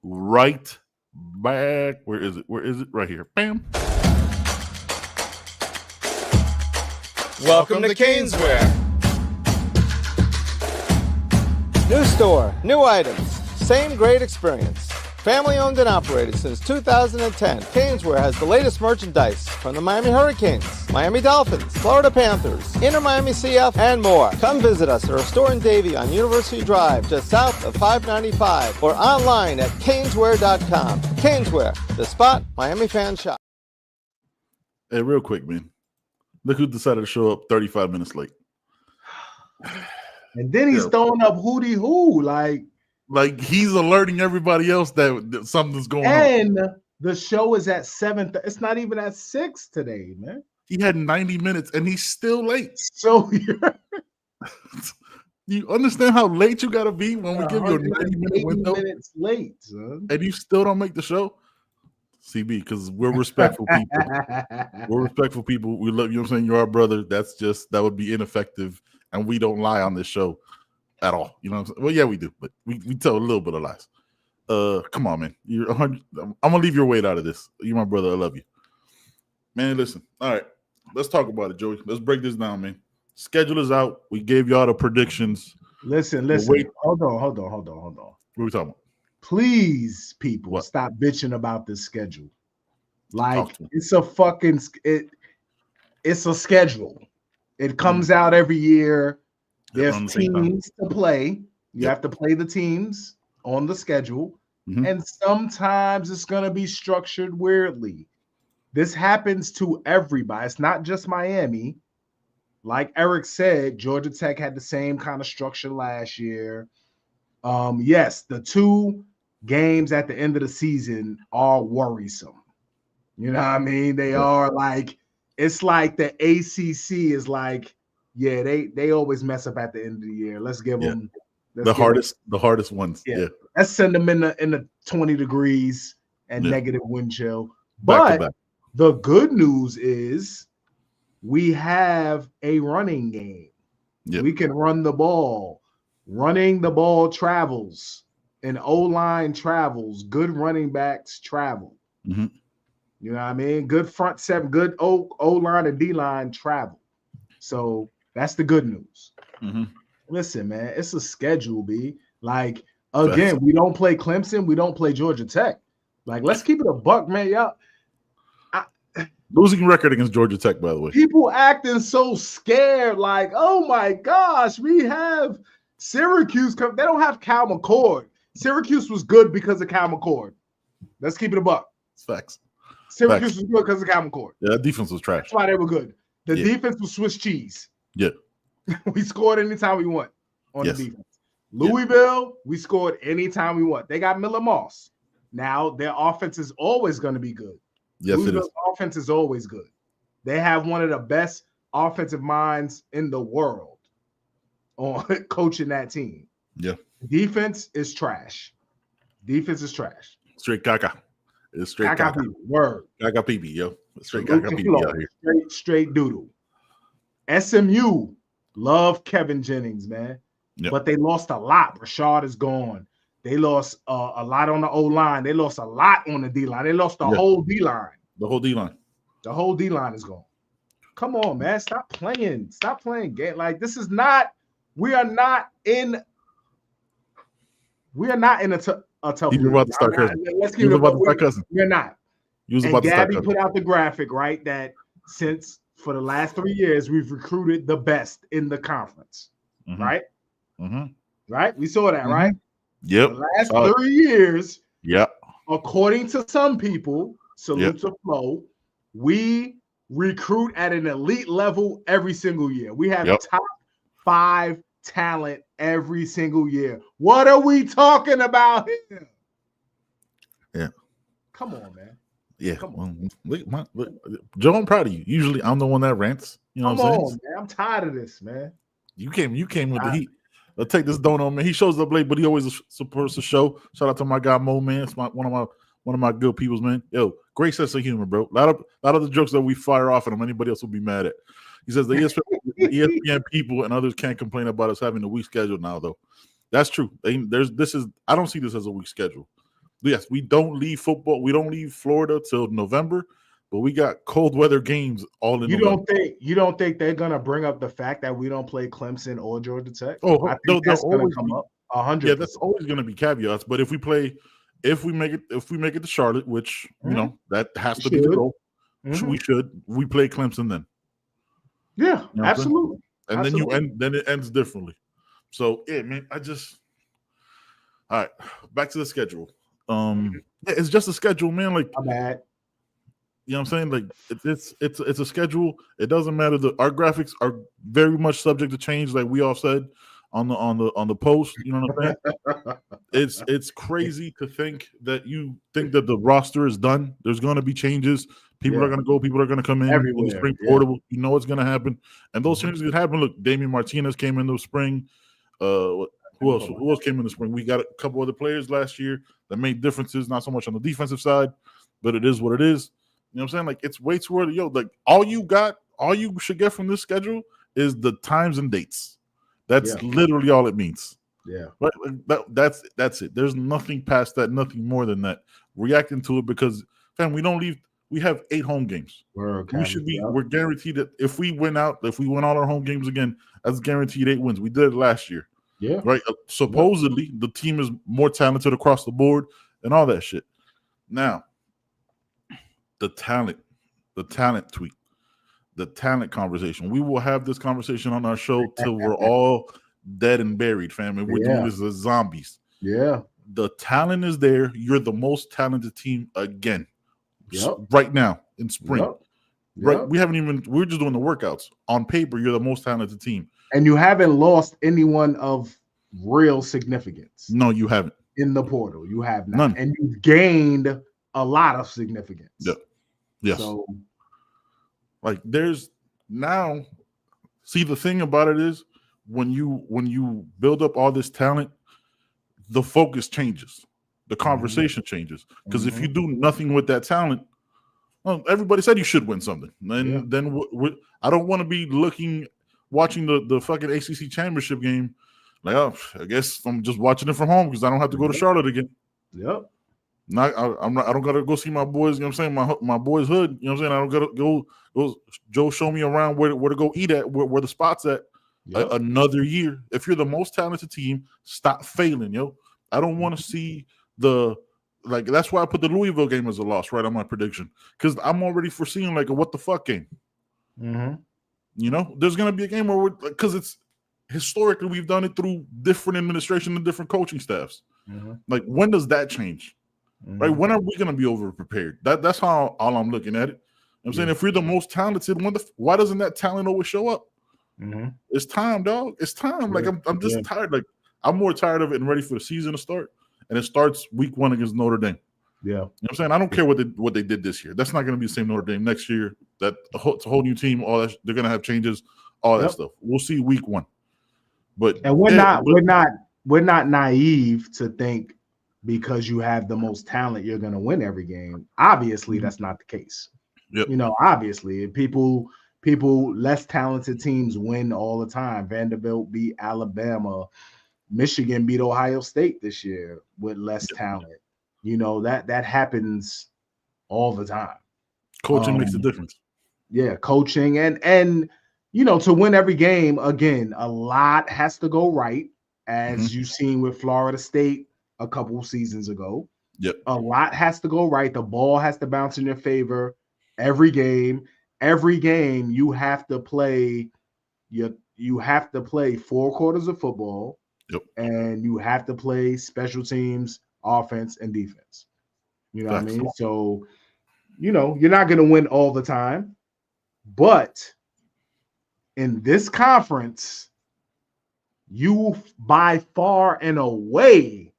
[SPEAKER 3] right back. Where is it? Where is it? Right here. Bam.
[SPEAKER 6] Welcome to Caneswear.
[SPEAKER 7] New store, new items, same great experience. Family owned and operated since 2010, Caneswear has the latest merchandise from the Miami Hurricanes, Miami Dolphins, Florida Panthers, Inter Miami CF, and more. Come visit us at our store in Davie on University Drive, just south of 595, or online at caneswear.com. Caneswear, the spot Miami fans shop.
[SPEAKER 3] Hey, real quick, man. Look who decided to show up 35 minutes late.
[SPEAKER 4] And then he's throwing up hootie hoo,
[SPEAKER 3] like he's alerting everybody else that something's going on.
[SPEAKER 4] And the show is at 7. It's not even at 6 today, man.
[SPEAKER 3] He had 90 minutes and he's still late.
[SPEAKER 4] So
[SPEAKER 3] you understand how late you got to be when we give you a 90-minute window?
[SPEAKER 4] Minutes late, son.
[SPEAKER 3] And you still don't make the show? CB, because we're respectful people. We're respectful people. We love you. Know what I'm saying? You're our brother. That would be ineffective. And we don't lie on this show at all. You know what I'm saying? Well, yeah, we do, but we tell a little bit of lies. Come on, man. You're 100. I'm gonna leave your weight out of this. You're my brother. I love you. Man, listen. All right. Let's talk about it, Joey. Let's break this down, man. Schedule is out. We gave y'all the predictions.
[SPEAKER 4] Listen.
[SPEAKER 3] Wait.
[SPEAKER 4] Hold on.
[SPEAKER 3] What are we talking about?
[SPEAKER 4] Please, people, stop bitching about this schedule. Like it's a schedule. It comes out every year. There's teams to play. You have to play the teams on the schedule. And sometimes it's going to be structured weirdly. This happens to everybody. It's not just Miami. Like Eric said, Georgia Tech had the same kind of structure last year. Yes, the 2 games at the end of the season are worrisome. You know what I mean? They are like, it's like the ACC is like, yeah, they always mess up at the end of the year. Let's give them the
[SPEAKER 3] hardest ones. Yeah.
[SPEAKER 4] Let's send them in the 20 degrees and negative wind chill. But the good news is we have a running game. We can run the ball. Running the ball travels, and O-line travels. Good running backs travel. You know what I mean? Good front seven, good O-line and D-line travel. So that's the good news. Listen, man, it's a schedule, B. Like, again, we don't play Clemson. We don't play Georgia Tech. Like, let's keep it a buck, man. Y'all.
[SPEAKER 3] Losing record against Georgia Tech, by the way.
[SPEAKER 4] People acting so scared, like, oh, my gosh, we have Syracuse. They don't have Cal McCord. Syracuse was good because of Cal McCord. Let's keep it a buck.
[SPEAKER 3] It's facts.
[SPEAKER 4] Syracuse was good because of Cal McCord.
[SPEAKER 3] Yeah, that defense was trash.
[SPEAKER 4] That's why they were good. The defense was Swiss cheese.
[SPEAKER 3] Yeah.
[SPEAKER 4] We scored anytime we want on the defense. Louisville, we scored anytime we want. They got Miller Moss. Now, their offense is always going to be good.
[SPEAKER 3] Yes,
[SPEAKER 4] Louisville's offense is always good. They have one of the best offensive minds in the world on coaching that team.
[SPEAKER 3] Yeah.
[SPEAKER 4] Defense is trash.
[SPEAKER 3] Straight caca. It's straight caca.
[SPEAKER 4] Word.
[SPEAKER 3] Caca pee-pee, yo. Straight caca pee-pee out here.
[SPEAKER 4] Straight doodle. SMU, love Kevin Jennings, man. But they lost a lot. Rashad is gone. They lost a lot on the O-line. They lost a lot on the D-line. They lost the whole D-line.
[SPEAKER 3] The whole D-line.
[SPEAKER 4] The whole D-line is gone. Come on, man. Stop playing. Stop playing game. Like, this is not – we are not in a tough –
[SPEAKER 3] You're about to start cussing.
[SPEAKER 4] Let's keep it about to start cussing. We're not.
[SPEAKER 3] And
[SPEAKER 4] Gabby put out the graphic, right, that since for the last 3 years, we've recruited the best in the conference, right? Right? We saw that, right?
[SPEAKER 3] Yep.
[SPEAKER 4] The last 3 years, according to some people, salute to Flo, we recruit at an elite level every single year. We have top 5 talent every single year. What are we talking about here?
[SPEAKER 3] Yeah.
[SPEAKER 4] Come on, man.
[SPEAKER 3] Yeah. Come on. Look, Joe, I'm proud of you. Usually I'm the one that rants. You know what I'm saying?
[SPEAKER 4] Man. I'm tired of this, man.
[SPEAKER 3] You came with the heat. I'll take this donut, man. He shows up late, but he always supports the show. Shout out to my guy Mo, man. It's one of my good peoples, man. Yo, great sense of humor, bro. A lot of the jokes that we fire off at him, anybody else will be mad at. He says the ESPN people and others can't complain about us having a weak schedule now, though. That's true. I don't see this as a weak schedule. Yes, we don't leave football. We don't leave Florida till November, but we got cold weather games all in November.
[SPEAKER 4] You don't think they're gonna bring up the fact that we don't play Clemson or Georgia Tech?
[SPEAKER 3] Oh,
[SPEAKER 4] I think that's gonna come up 100%.
[SPEAKER 3] Yeah, that's always gonna be caveats. But if we make it to Charlotte, which you know that has to be the goal, we should. We play Clemson then.
[SPEAKER 4] Yeah,
[SPEAKER 3] you know
[SPEAKER 4] absolutely.
[SPEAKER 3] And
[SPEAKER 4] absolutely.
[SPEAKER 3] then it ends differently. So man, all right, back to the schedule. It's just a schedule, man. Like,
[SPEAKER 4] I'm bad.
[SPEAKER 3] You know what I'm saying? Like it's a schedule. It doesn't matter. Our graphics are very much subject to change, like we all said on the post. You know what I'm saying? It's crazy to think that the roster is done. There's going to be changes. People are going to go. People are going to come in the spring portable. You know what's going to happen, and those changes that happen. Look, Damian Martinez came in the spring. Who else? Who else came in the spring? We got a couple other players last year that made differences. Not so much on the defensive side, but it is what it is. You know what I'm saying? Like, it's way too early. Yo, like, all you should get from this schedule is the times and dates. That's literally all it means.
[SPEAKER 4] Yeah.
[SPEAKER 3] Right? That's it. There's nothing past that, nothing more than that. Reacting to it because, fam, we don't leave. We have 8 home games. We're guaranteed that if we win all our home games again, that's guaranteed 8 wins. We did it last year.
[SPEAKER 4] Yeah.
[SPEAKER 3] Right? Supposedly, the team is more talented across the board and all that shit. Now, the talent tweet, the talent conversation. We will have this conversation on our show till we're all dead and buried, fam. And we're doing this as zombies.
[SPEAKER 4] Yeah.
[SPEAKER 3] The talent is there. You're the most talented team again. Right now in spring. Right. We're just doing the workouts. On paper, you're the most talented team.
[SPEAKER 4] And you haven't lost anyone of real significance.
[SPEAKER 3] No, you haven't.
[SPEAKER 4] In the portal. You have not.
[SPEAKER 3] None.
[SPEAKER 4] And you've gained a lot of significance.
[SPEAKER 3] Yeah. Yes.
[SPEAKER 4] So,
[SPEAKER 3] like, there's now, see, the thing about it is when you build up all this talent, the focus changes, the conversation changes. Because if you do nothing with that talent, well, everybody said you should win something. And then I don't want to be watching the fucking ACC championship game. Like, oh, I guess I'm just watching it from home because I don't have to go to Charlotte again.
[SPEAKER 4] Yep.
[SPEAKER 3] I don't gotta go see my boys, you know what I'm saying? My boys' hood, you know what I'm saying? I don't gotta go Joe show me around where to go eat at, where the spot's at. Another year. If you're the most talented team, stop failing, yo. I don't want to see that's why I put the Louisville game as a loss right on my prediction. Because I'm already foreseeing like a what the fuck game.
[SPEAKER 4] Mm-hmm.
[SPEAKER 3] You know, there's gonna be a game where because it's historically we've done it through different administration and different coaching staffs.
[SPEAKER 4] Mm-hmm.
[SPEAKER 3] Like, when does that change?
[SPEAKER 4] Mm-hmm.
[SPEAKER 3] Right? When are we going to be over prepared? That's how all I'm looking at it. I'm saying if we're the most talented, why doesn't that talent always show up?
[SPEAKER 4] Mm-hmm. It's
[SPEAKER 3] time, dog. It's time. Like, I'm just tired. Like, I'm more tired of it and ready for the season to start. And it starts week 1 against Notre Dame.
[SPEAKER 4] Yeah.
[SPEAKER 3] You know what I'm saying? I don't care what they did this year. That's not going to be the same Notre Dame next year. It's a whole new team. All that they're going to have changes. All that stuff. We'll see week 1. But
[SPEAKER 4] we're not naive to think because you have the most talent, you're going to win every game. Obviously, that's not the case.
[SPEAKER 3] Yep.
[SPEAKER 4] You know, obviously, people, less talented teams win all the time. Vanderbilt beat Alabama. Michigan beat Ohio State this year with less talent. You know, that happens all the time.
[SPEAKER 3] Coaching makes a difference.
[SPEAKER 4] Yeah, coaching and you know, to win every game, again, a lot has to go right, as you've seen with Florida State a couple seasons ago.
[SPEAKER 3] Yep.
[SPEAKER 4] A lot has to go right. The ball has to bounce in your favor every game. Every game you have to play you have to play 4 quarters of football.
[SPEAKER 3] Yep.
[SPEAKER 4] And you have to play special teams, offense, and defense. You know what I mean? So, you're not going to win all the time, but in this conference, you by far and away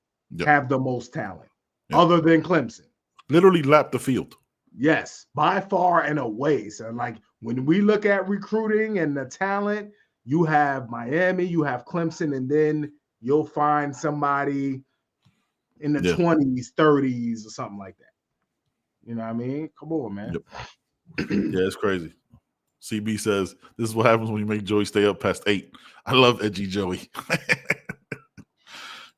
[SPEAKER 4] have the most talent other than Clemson.
[SPEAKER 3] Literally lap the field.
[SPEAKER 4] Yes, by far and away. So, like, when we look at recruiting and the talent, you have Miami, you have Clemson, and then you'll find somebody in the 20s, 30s, or something like that. You know what I mean? Come on, man.
[SPEAKER 3] Yeah, it's crazy. CB says, this is what happens when you make Joey stay up past 8. I love edgy Joey.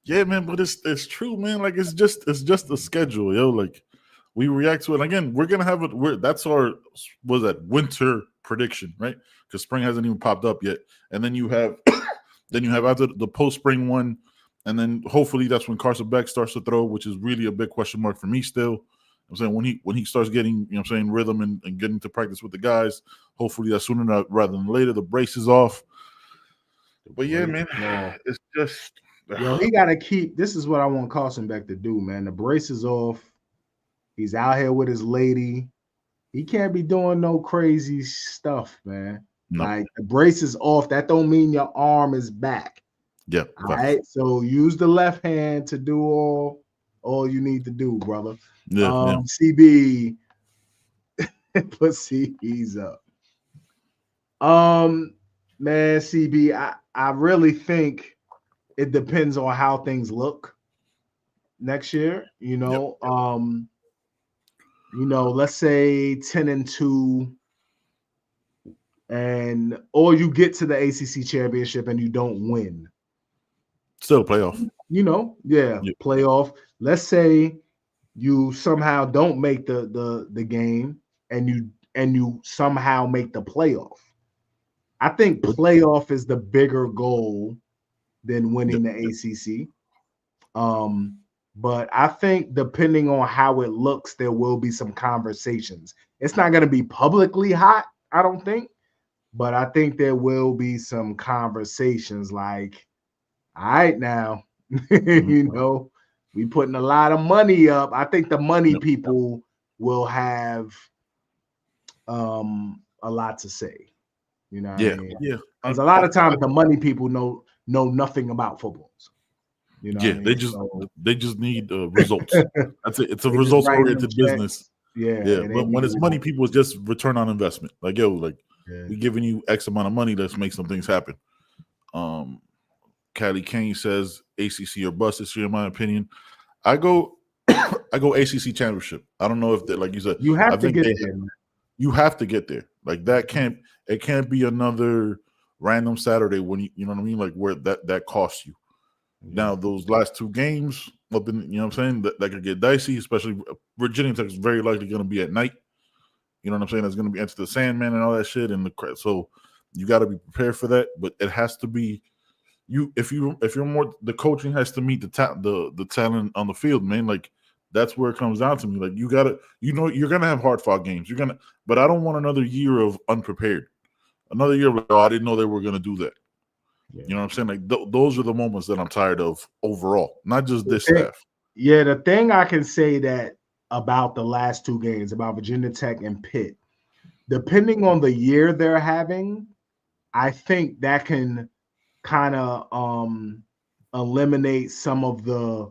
[SPEAKER 3] Yeah, man, but it's true, man. Like, it's just a schedule, yo. Like, we react to it. And again, we're gonna have it. That's our winter prediction, right? Because spring hasn't even popped up yet. And then you have after the post-spring one, and then hopefully that's when Carson Beck starts to throw, which is really a big question mark for me still. I'm saying when he starts getting, rhythm and getting to practice with the guys, hopefully that's sooner rather than later. The brace is off. But yeah, man, it's just
[SPEAKER 4] he got to keep. This is what I want Carson Beck to do, man. The brace is off. He's out here with his lady. He can't be doing no crazy stuff, man. No. Like, the brace is off. That don't mean your arm is back.
[SPEAKER 3] Yeah.
[SPEAKER 4] All right. So use the left hand to do all you need to do, brother.
[SPEAKER 3] Yeah.
[SPEAKER 4] CB, put CBs up. Man, CB, I really think it depends on how things look next year. Let's say 10-2, or you get to the ACC championship and you don't win.
[SPEAKER 3] Still playoff.
[SPEAKER 4] Playoff. Let's say you somehow don't make the game and you somehow make the playoff. I think playoff is the bigger goal than winning the ACC. But I think depending on how it looks, there will be some conversations. It's not going to be publicly hot, I don't think, but I think there will be some conversations like, all right, now, we putting a lot of money up. I think the money people will have a lot to say. You know what I mean?
[SPEAKER 3] Yeah.
[SPEAKER 4] Because a lot of times the money people know nothing about football. You know
[SPEAKER 3] they just need results. That's it. It's a results-oriented business.
[SPEAKER 4] Yeah.
[SPEAKER 3] But when it's money, people, it's just return on investment. Like, we giving you X amount of money, let's make some things happen. Callie Kane says ACC or bust this year, in my opinion. I go ACC championship. I don't know if like you said,
[SPEAKER 4] you have to get there.
[SPEAKER 3] You have to get there. Like, it can't be another random Saturday when you know what I mean, like where that costs you. Now, those last two games up in, you know what I'm saying, that could get dicey, especially Virginia Tech is very likely going to be at night. You know what I'm saying? It's going to be Enter the Sandman and all that shit, so you got to be prepared for that. But it has to be if you're more, the coaching has to meet the talent on the field, man. Like, that's where it comes down to me. Like, you gotta, you're gonna have hard fought games. But I don't want another year of unprepared. Another year of, I didn't know they were gonna do that. Yeah. You know what I'm saying? Like, those are the moments that I'm tired of overall, not just this staff.
[SPEAKER 4] Yeah, the thing I can say that about the last two games, about Virginia Tech and Pitt, depending on the year they're having, I think that can kind of eliminate some of the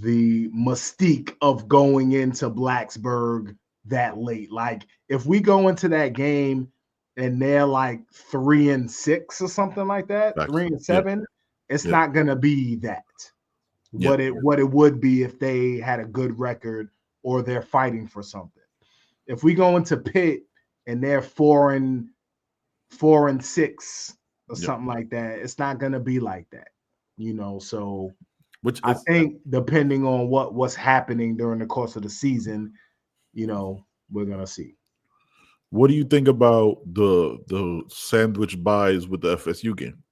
[SPEAKER 4] mystique of going into Blacksburg that late. Like, if we go into that game and they're like 3-6 or something like that, 3-7, it's not gonna be that. What it would be if they had a good record or they're fighting for something. If we go into Pitt and they're 4-6 or something like that, it's not gonna be like that. So I think depending on what's happening during the course of the season, we're gonna see.
[SPEAKER 3] What do you think about the sandwich buys with the FSU game?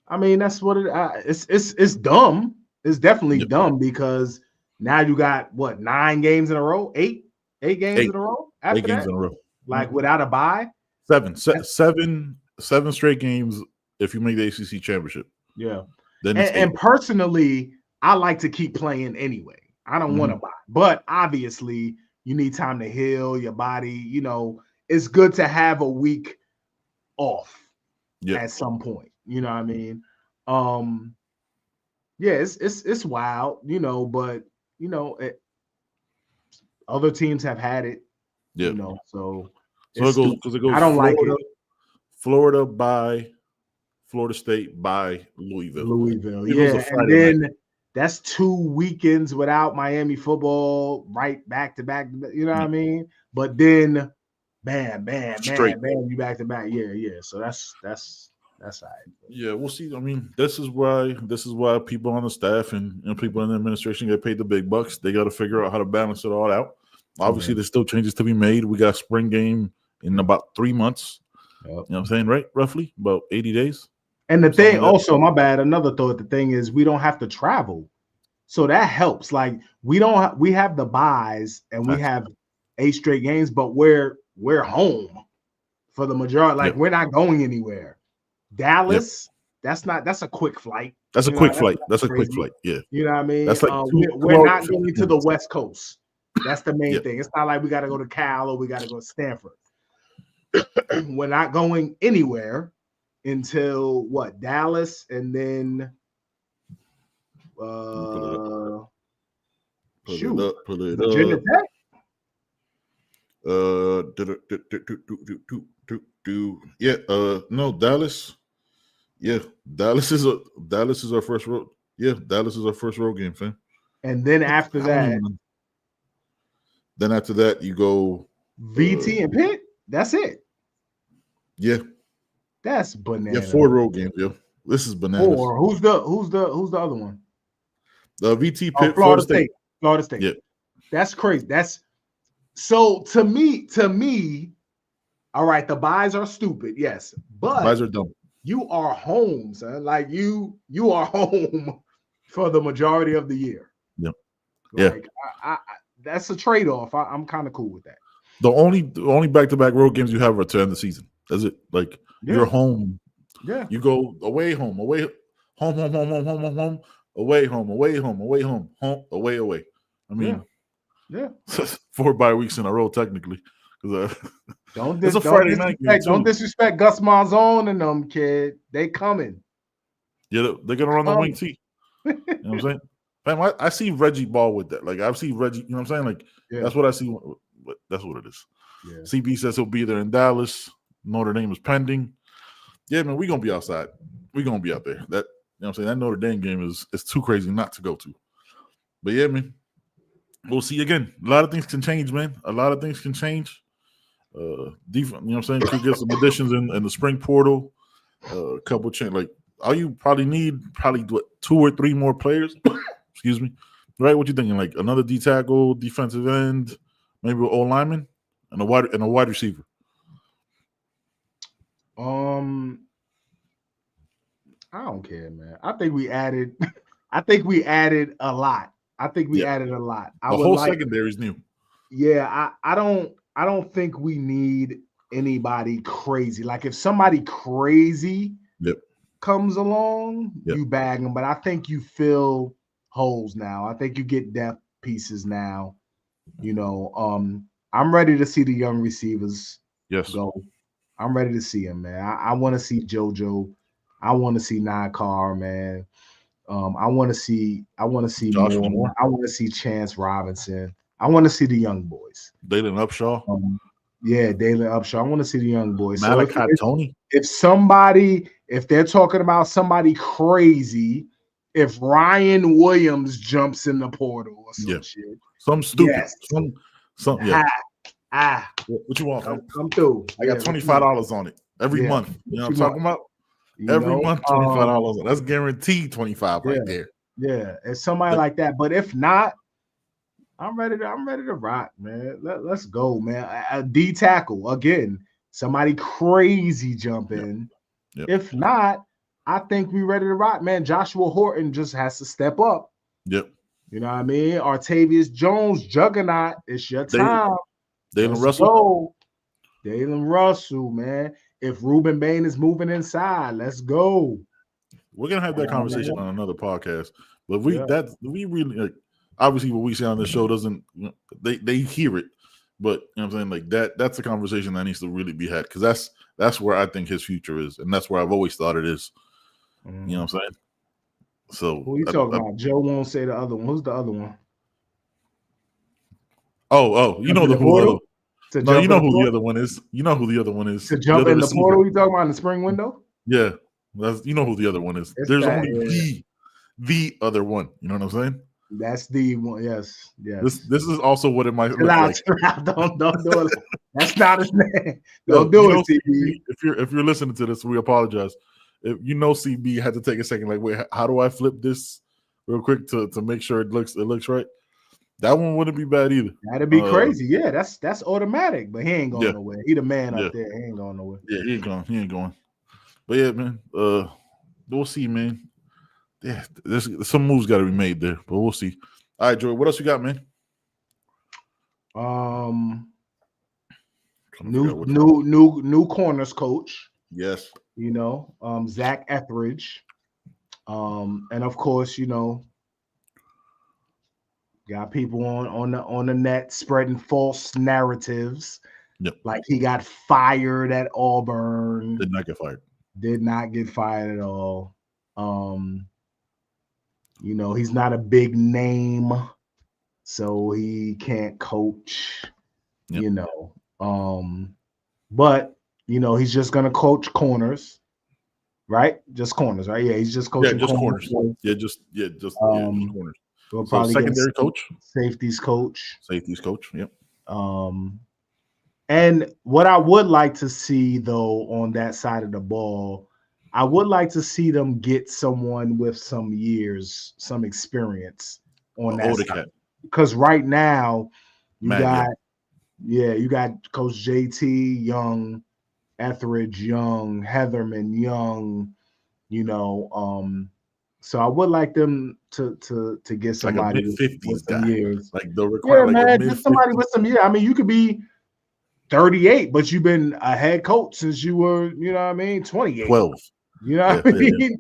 [SPEAKER 4] I mean, that's what it's dumb. It's definitely dumb because now you got 9 games in a row, 8 games in a row. After
[SPEAKER 3] 8 games in a row,
[SPEAKER 4] like without a bye.
[SPEAKER 3] 7 straight games if you make the ACC championship.
[SPEAKER 4] Yeah.
[SPEAKER 3] Then
[SPEAKER 4] and personally, I like to keep playing anyway. I don't want to buy. But obviously, you need time to heal your body. You know, it's good to have a week off at some point. You know what I mean? Yeah, it's wild, you know, but you know, other teams have had it, you know, so
[SPEAKER 3] it goes because it goes.
[SPEAKER 4] I don't
[SPEAKER 3] Florida,
[SPEAKER 4] like it.
[SPEAKER 3] Florida by Florida State by Louisville.
[SPEAKER 4] Yeah, and then that's 2 weekends without Miami football, right back to back. You know what I mean? But then, bam, you back to back. Yeah. So that's all right.
[SPEAKER 3] Yeah, we'll see. I mean, this is why people on the staff and people in the administration get paid the big bucks. They got to figure out how to balance it all out. Obviously, there's still changes to be made. We got spring game in about 3 months. You know what I'm saying, right? Roughly about 80 days.
[SPEAKER 4] And the thing also, my bad, another thought, the thing is we don't have to travel. So that helps. Like we have the buys and we have 8 straight games, but we're home for the majority. Like we're not going anywhere. Dallas, that's a quick flight.
[SPEAKER 3] That's a quick flight. That's a quick flight. Yeah.
[SPEAKER 4] You know what I mean?
[SPEAKER 3] That's like
[SPEAKER 4] we're not going to the West Coast. That's the main thing. It's not like we got to go to Cal or we got to go to Stanford. We're not going anywhere until Dallas and then
[SPEAKER 3] pull it
[SPEAKER 4] Virginia
[SPEAKER 3] up.
[SPEAKER 4] Tech?
[SPEAKER 3] Dallas. Yeah, Dallas is our first road. Yeah, Dallas is our first road game, fam.
[SPEAKER 4] And then after that,
[SPEAKER 3] you go
[SPEAKER 4] VT and Pitt. That's it.
[SPEAKER 3] Yeah,
[SPEAKER 4] that's bananas.
[SPEAKER 3] Yeah, 4 road games. Yeah, this is bananas.
[SPEAKER 4] 4. Who's the other one?
[SPEAKER 3] VT Pitt,
[SPEAKER 4] Florida State. Florida State.
[SPEAKER 3] Yeah,
[SPEAKER 4] that's crazy. That's so to me. All right, the buys are stupid. Yes, but
[SPEAKER 3] buys are dumb.
[SPEAKER 4] You are home, son. Like you are home for the majority of the year.
[SPEAKER 3] Yep.
[SPEAKER 4] Like, I that's a trade-off. I'm kind of cool with that.
[SPEAKER 3] The only back-to-back road games you have are to end the season. That's it. Like you're home.
[SPEAKER 4] Yeah.
[SPEAKER 3] You go away, home, away, home, away, home, away. I mean, 4 bye weeks in a row, technically. Because it's a Friday night game.
[SPEAKER 4] Don't disrespect Gus Malzahn and them, kid. They coming.
[SPEAKER 3] Yeah, they're gonna run the wing tee. You know what I'm saying? Man, I see Reggie ball with that. Like I see Reggie. You know what I'm saying? Like that's what I see. That's what it is.
[SPEAKER 4] Yeah.
[SPEAKER 3] CB says he'll be there in Dallas. Notre Dame is pending. Yeah, man, we're gonna be outside. We're gonna be out there. That you know what I'm saying? That Notre Dame game is too crazy not to go to. But yeah, man, we'll see again. A lot of things can change, man. A lot of things can change. Defense, you know what I'm saying? Could get some additions in the spring portal. A couple change. Like all you probably need 2 or 3 more players. Excuse me. Right? What you thinking? Like another D tackle, defensive end, maybe an O lineman, and a wide receiver.
[SPEAKER 4] I don't care, man. I think we added a lot. Added a lot.
[SPEAKER 3] The whole secondary is new.
[SPEAKER 4] Yeah, I don't think we need anybody crazy. Like if somebody crazy comes along, you bag them. But I think you fill holes now. I think you get depth pieces now. You know, I'm ready to see the young receivers go. I'm ready to see them, man. I want to see JoJo. I want to see Nakar, man. I want to see more. I want to see Chance Robinson. I want to see the young boys.
[SPEAKER 3] Dalen Upshaw.
[SPEAKER 4] Dalen Upshaw. I want to see the young boys.
[SPEAKER 3] Malachi Tony.
[SPEAKER 4] If they're talking about somebody crazy, if Ryan Williams jumps in the portal or some shit.
[SPEAKER 3] Some stupid. Some What you want?
[SPEAKER 4] Come through.
[SPEAKER 3] I got $25 on it every month. You know what I'm talking about? Every month, $25. That's guaranteed 25 right there.
[SPEAKER 4] Yeah, it's somebody like that. But if not, I'm ready to rock, man. Let's go, man. A D tackle again. Somebody crazy jump in.
[SPEAKER 3] Yep.
[SPEAKER 4] If not, I think we ready to rock, man. Joshua Horton just has to step up.
[SPEAKER 3] Yep.
[SPEAKER 4] You know what I mean? Artavius Jones, juggernaut. It's your time.
[SPEAKER 3] Dalen Russell.
[SPEAKER 4] Dalen Russell, man. If Ruben Bain is moving inside, let's go.
[SPEAKER 3] We're gonna have that conversation on another podcast. But we really like. obviously what we say on this show doesn't, they hear it, but you know what I'm saying, like that's a conversation that needs to really be had, because that's where I think his future is, and that's where I've always thought it is. You know what I'm saying? So
[SPEAKER 4] who you talking about? Joe won't say the other one. Who's the other one?
[SPEAKER 3] You know who the other one is. You know who the other one is.
[SPEAKER 4] To jump in the portal, you talking about in the spring window?
[SPEAKER 3] Yeah, you know who the other one is. There's only the other one. You know what I'm saying?
[SPEAKER 4] That's the one. Yes.
[SPEAKER 3] This is also what it might look like.
[SPEAKER 4] Don't do it. That's not his name. Don't do it, CB.
[SPEAKER 3] If you're listening to this, we apologize. If you know CB had to take a second, like, wait, how do I flip this real quick to make sure it looks right? That one wouldn't be bad either.
[SPEAKER 4] That'd be crazy. Yeah, that's automatic. But he ain't going nowhere. He the man up there. He ain't going nowhere.
[SPEAKER 3] Yeah, he ain't going. But yeah, man. We'll see, man. Yeah, there's some moves got to be made there, but we'll see. All right, Joey, what else you got, man?
[SPEAKER 4] New corners coach.
[SPEAKER 3] Yes.
[SPEAKER 4] You know, Zach Etheridge. And of course, you know, got people on the net spreading false narratives.
[SPEAKER 3] Yep.
[SPEAKER 4] Like he got fired at Auburn.
[SPEAKER 3] Did not get fired.
[SPEAKER 4] Did not get fired at all. You know, he's not a big name, so he can't coach.
[SPEAKER 3] Yep.
[SPEAKER 4] You know, but you know, he's just gonna coach corners, right? Just corners, right? Yeah, he's just coaching.
[SPEAKER 3] Yeah, just corners. Just corners. We'll probably secondary coach,
[SPEAKER 4] safeties coach.
[SPEAKER 3] Yep.
[SPEAKER 4] And what I would like to see though on that side of the ball, I would like to see them get someone with some years, some experience on that side. Because right now you got Coach JT Young, Etheridge Young, Heatherman Young, you know. So I would like them to get somebody with some years.
[SPEAKER 3] Like they'll require
[SPEAKER 4] just somebody with some years. I mean, you could be 38, but you've been a head coach since you were, you know what I mean, 28.
[SPEAKER 3] 12.
[SPEAKER 4] You know what I mean?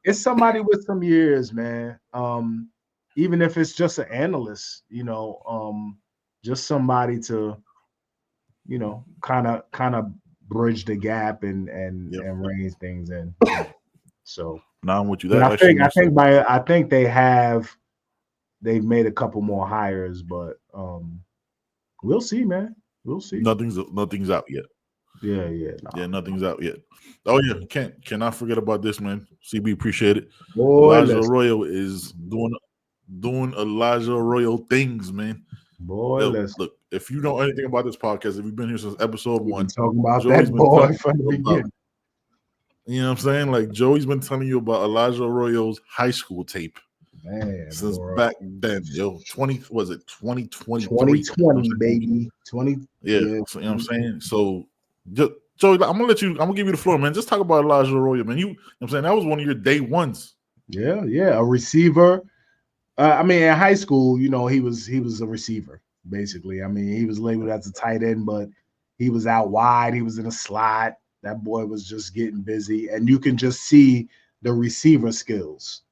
[SPEAKER 4] It's somebody with some years, man. Even if it's just an analyst, you know, just somebody to, you know, kind of bridge the gap and rein things in. So
[SPEAKER 3] now I'm with you.
[SPEAKER 4] I think they've made a couple more hires, but we'll see, man. We'll see.
[SPEAKER 3] Nothing's out yet.
[SPEAKER 4] Yeah,
[SPEAKER 3] nothing's out yet. Oh yeah, cannot forget about this, man. CB, appreciate it.
[SPEAKER 4] Boy,
[SPEAKER 3] Elijah Arroyo is doing Elijah Arroyo things, man.
[SPEAKER 4] Boy,
[SPEAKER 3] look, if you know anything about this podcast, if you've been here since episode 1,
[SPEAKER 4] talking about Joey's that boy from the beginning.
[SPEAKER 3] You know what I'm saying? Like Joey's been telling you about Elijah Arroyo's high school tape.
[SPEAKER 4] Man,
[SPEAKER 3] since back then, 2020,
[SPEAKER 4] 2020, baby. 20.
[SPEAKER 3] Yeah, so, you know what I'm saying? So Joey, I'm gonna give you the floor, man. Just talk about Elijah Arroyo, man. You know what I'm saying? That was one of your day ones.
[SPEAKER 4] Yeah, a receiver. I mean, in high school, you know, he was a receiver, basically. I mean, he was labeled as a tight end, but he was out wide, he was in a slot. That boy was just getting busy, and you can just see the receiver skills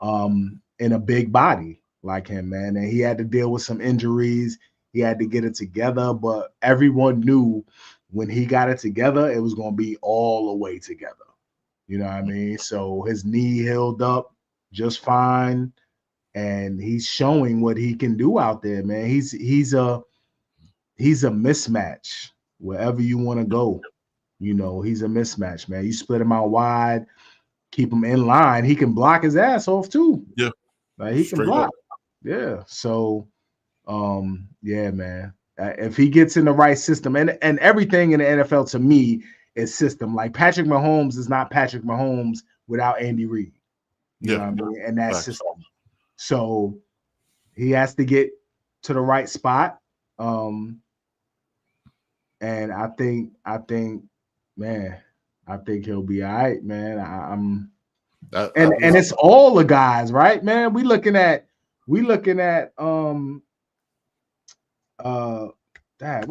[SPEAKER 4] in a big body like him, man. And he had to deal with some injuries. He had to get it together, but everyone knew when he got it together, it was going to be all the way together. You know what I mean? So his knee healed up just fine, and he's showing what he can do out there, man. He's a mismatch wherever you want to go. You know, he's a mismatch, man. You split him out wide, keep him in line. He can block his ass off too.
[SPEAKER 3] Yeah.
[SPEAKER 4] Like he can block. Yeah. So, yeah, man. If he gets in the right system, and everything in the NFL to me is system. Like Patrick Mahomes is not Patrick Mahomes without Andy Reid. You know what I mean? And that system. So he has to get to the right spot. And I think, man, I think he'll be all right, man. And it's all the guys, right, man? We looking at what's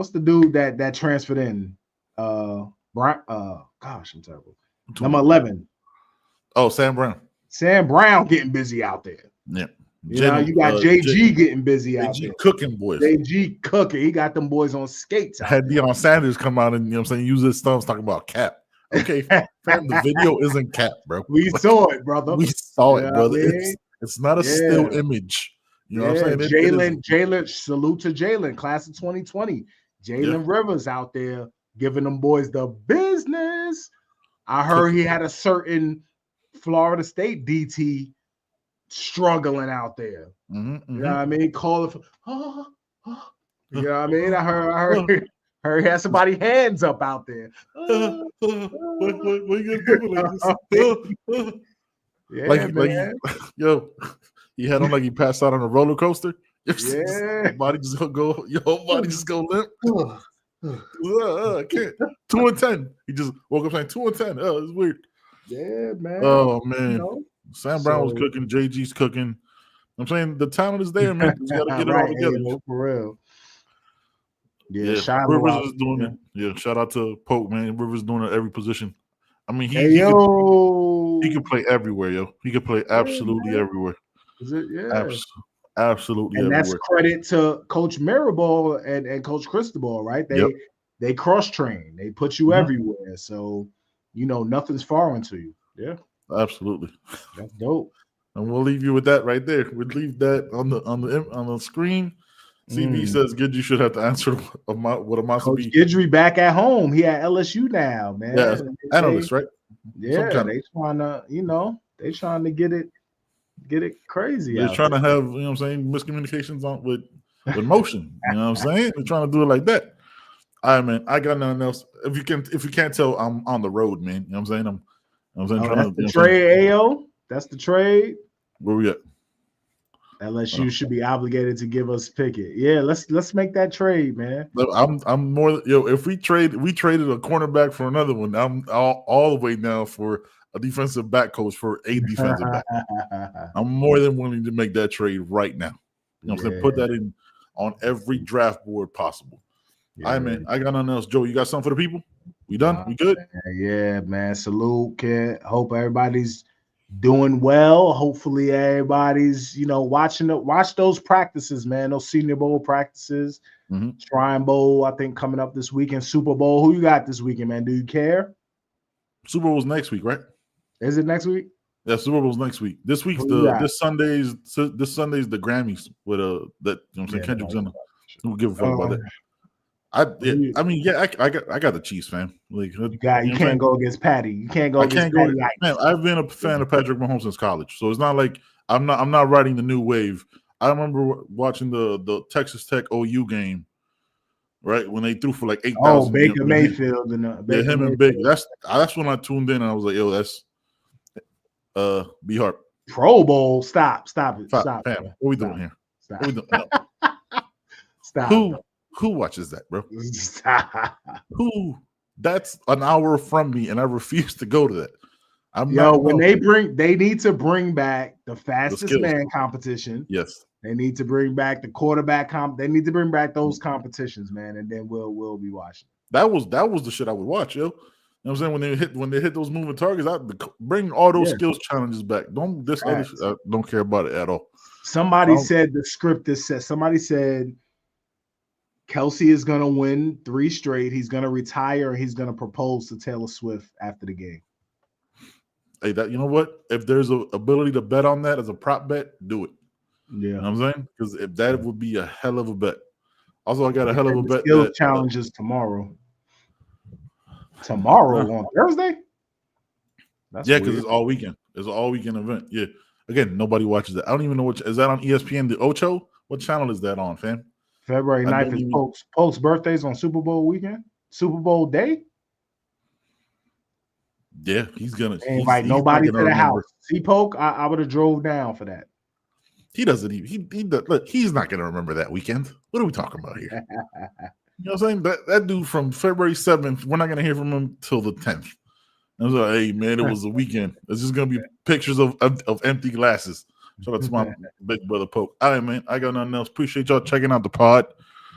[SPEAKER 4] the dude that transferred in? Gosh, I'm terrible. Number 11.
[SPEAKER 3] Oh, Sam Brown.
[SPEAKER 4] Sam Brown getting busy out there.
[SPEAKER 3] Yeah.
[SPEAKER 4] You know, you got JG getting busy out
[SPEAKER 3] JG
[SPEAKER 4] there.
[SPEAKER 3] cooking boys.
[SPEAKER 4] JG cooking. He got them boys on skates.
[SPEAKER 3] Had Deion Sanders come out and, you know what I'm saying, use his thumbs talking about cap. Okay, fam, the video isn't cap, bro.
[SPEAKER 4] We saw it, brother.
[SPEAKER 3] We saw it,
[SPEAKER 4] You know
[SPEAKER 3] brother.
[SPEAKER 4] what I mean?
[SPEAKER 3] It's not a still image. You know what I'm saying?
[SPEAKER 4] Jalen, salute to Jalen, class of 2020. Jalen Rivers out there giving them boys the business. I heard he had a certain Florida State DT struggling out there. You know what I mean? Call it. You know what I mean? I heard he had somebody hands up out there.
[SPEAKER 3] What you gonna do like man. Yo, he had on like he passed out on a roller coaster. Your body just gonna go. Your whole body just go limp. I can't. 2-10. He just woke up saying 2-10. Oh, it's weird.
[SPEAKER 4] Yeah, man.
[SPEAKER 3] Oh man.
[SPEAKER 4] You know?
[SPEAKER 3] Sam Brown was cooking. JG's cooking. I'm saying the talent is there, man. Just gotta get it all together.
[SPEAKER 4] For real. Yeah,
[SPEAKER 3] Rivers is doing it. Yeah, shout out to Pope, man. Rivers doing it at every position. I mean, he can play everywhere, yo. He can play absolutely everywhere.
[SPEAKER 4] Is it? Yeah.
[SPEAKER 3] Absolutely
[SPEAKER 4] and
[SPEAKER 3] everywhere.
[SPEAKER 4] That's credit to Coach Mirabal and Coach Cristobal, right? They cross-train. They put you everywhere. So, you know, nothing's foreign to you. Yeah.
[SPEAKER 3] Absolutely.
[SPEAKER 4] That's dope.
[SPEAKER 3] And we'll leave you with that right there. We'll leave that on the screen. CB says Gidry should have to answer what amounts to be.
[SPEAKER 4] Gidry back at home. He at LSU now, man.
[SPEAKER 3] Yeah, analyst, right?
[SPEAKER 4] Yeah, they trying to, you know, they trying to get it crazy.
[SPEAKER 3] They're trying to have, you know what I'm saying, miscommunications on with motion. You know what I'm saying? They're trying to do it like that. All right, man. I got nothing else. If you can't tell, I'm on the road, man. You know what I'm saying?
[SPEAKER 4] That's the trade, AO. That's the trade.
[SPEAKER 3] Where we at?
[SPEAKER 4] LSU should be obligated to give us Pickett. Yeah, let's make that trade, man.
[SPEAKER 3] I'm more if we traded a cornerback for another one. I'm all the way now for a defensive back coach for a defensive back. I'm more than willing to make that trade right now. You know what I'm saying? Put that in on every draft board possible. Yeah. All right, man. I got nothing else. Joe, you got something for the people? We done? We good?
[SPEAKER 4] Yeah, man. Salute, kid. Hope everybody's doing well. Hopefully everybody's, you know, watch those practices, man. Those Senior Bowl practices. Shrine Bowl, I think, coming up this weekend. Super Bowl. Who you got this weekend, man? Do you care?
[SPEAKER 3] Super Bowl's next week, right?
[SPEAKER 4] Is it next week?
[SPEAKER 3] Yeah, Super Bowl's next week. This week's this Sunday's the Grammys with that, you know what I'm saying, Kendrick Jenner. We'll give a fuck about that. I got the Chiefs, fam. Like
[SPEAKER 4] you can't go against Patty. You can't go against Patty.
[SPEAKER 3] Man, I've been a fan of Patrick Mahomes since college, so it's not like I'm not riding the new wave. I remember watching the Texas Tech OU game, right, when they threw for like 8,000.
[SPEAKER 4] Oh, Baker Mayfield and
[SPEAKER 3] him and Baker. That's when I tuned in and I was like, yo, that's B Harp.
[SPEAKER 4] Pro Bowl. Stop it. Stop.
[SPEAKER 3] Fam, what we doing here?
[SPEAKER 4] Stop.
[SPEAKER 3] What we doing? No.
[SPEAKER 4] Stop.
[SPEAKER 3] Who watches that, bro? Who? That's an hour from me, and I refuse to go to that.
[SPEAKER 4] They need to bring back the fastest man competition.
[SPEAKER 3] Yes.
[SPEAKER 4] They need to bring back the quarterback They need to bring back those competitions, man, and then we'll be watching.
[SPEAKER 3] That was the shit I would watch, yo. You know what I'm saying? When they hit those moving targets, bring all those skills challenges back. Don't I don't care about it at all.
[SPEAKER 4] Somebody said the script is set. Somebody said Kelsey is going to win 3 straight. He's going to retire. He's going to propose to Taylor Swift after the game.
[SPEAKER 3] Hey, you know what? If there's an ability to bet on that as a prop bet, do it.
[SPEAKER 4] Yeah.
[SPEAKER 3] You know what I'm saying? Because if that would be a hell of a bet. Also, I got a hell of a bet.
[SPEAKER 4] Skills challenges tomorrow. Tomorrow on Thursday?
[SPEAKER 3] Because it's all weekend. It's an all weekend event. Yeah. Again, nobody watches that. I don't even know is that on ESPN, the Ocho? What channel is that on, fam?
[SPEAKER 4] February 9th is Polk's birthday's on Super Bowl weekend? Super Bowl day?
[SPEAKER 3] Yeah, he's gonna
[SPEAKER 4] invite nobody to the house. See, Polk, I would have drove down for that.
[SPEAKER 3] He doesn't even look, he's not gonna remember that weekend. What are we talking about here? You know what I'm saying? That dude from February 7th, we're not gonna hear from him till the 10th. I was like, hey man, it was a weekend. It's just gonna be pictures of empty glasses. Shout out to my big brother Pope. All right, man. I got nothing else. Appreciate y'all checking out the pod.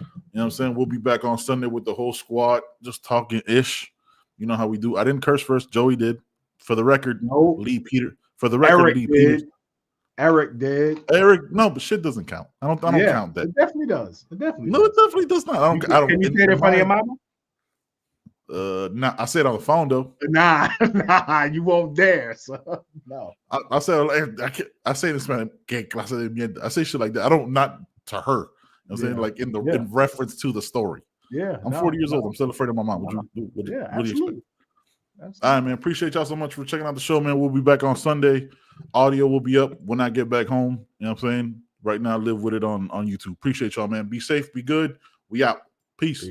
[SPEAKER 3] You know what I'm saying? We'll be back on Sunday with the whole squad, just talking ish. You know how we do. I didn't curse first. Joey did. For the record, Lee Peter. For the record,
[SPEAKER 4] Eric
[SPEAKER 3] Lee
[SPEAKER 4] did.
[SPEAKER 3] Peters.
[SPEAKER 4] Eric did.
[SPEAKER 3] Eric, no, but shit doesn't count. I don't count that.
[SPEAKER 4] It definitely does. It definitely
[SPEAKER 3] No,
[SPEAKER 4] does.
[SPEAKER 3] it definitely does not. I don't.
[SPEAKER 4] Can you say that in front of your mama?
[SPEAKER 3] Nah, I said on the phone though.
[SPEAKER 4] Nah, you won't dare. So no.
[SPEAKER 3] I said I say this man. I say shit like that. I don't not to her. I'm saying like in reference to the story.
[SPEAKER 4] Yeah,
[SPEAKER 3] I'm 40 years old. I'm still afraid of my mom. What do you expect?
[SPEAKER 4] Absolutely.
[SPEAKER 3] All right, man. Appreciate y'all so much for checking out the show, man. We'll be back on Sunday. Audio will be up when I get back home. You know what I'm saying? Right now, live with it on YouTube. Appreciate y'all, man. Be safe, be good. We out. Peace.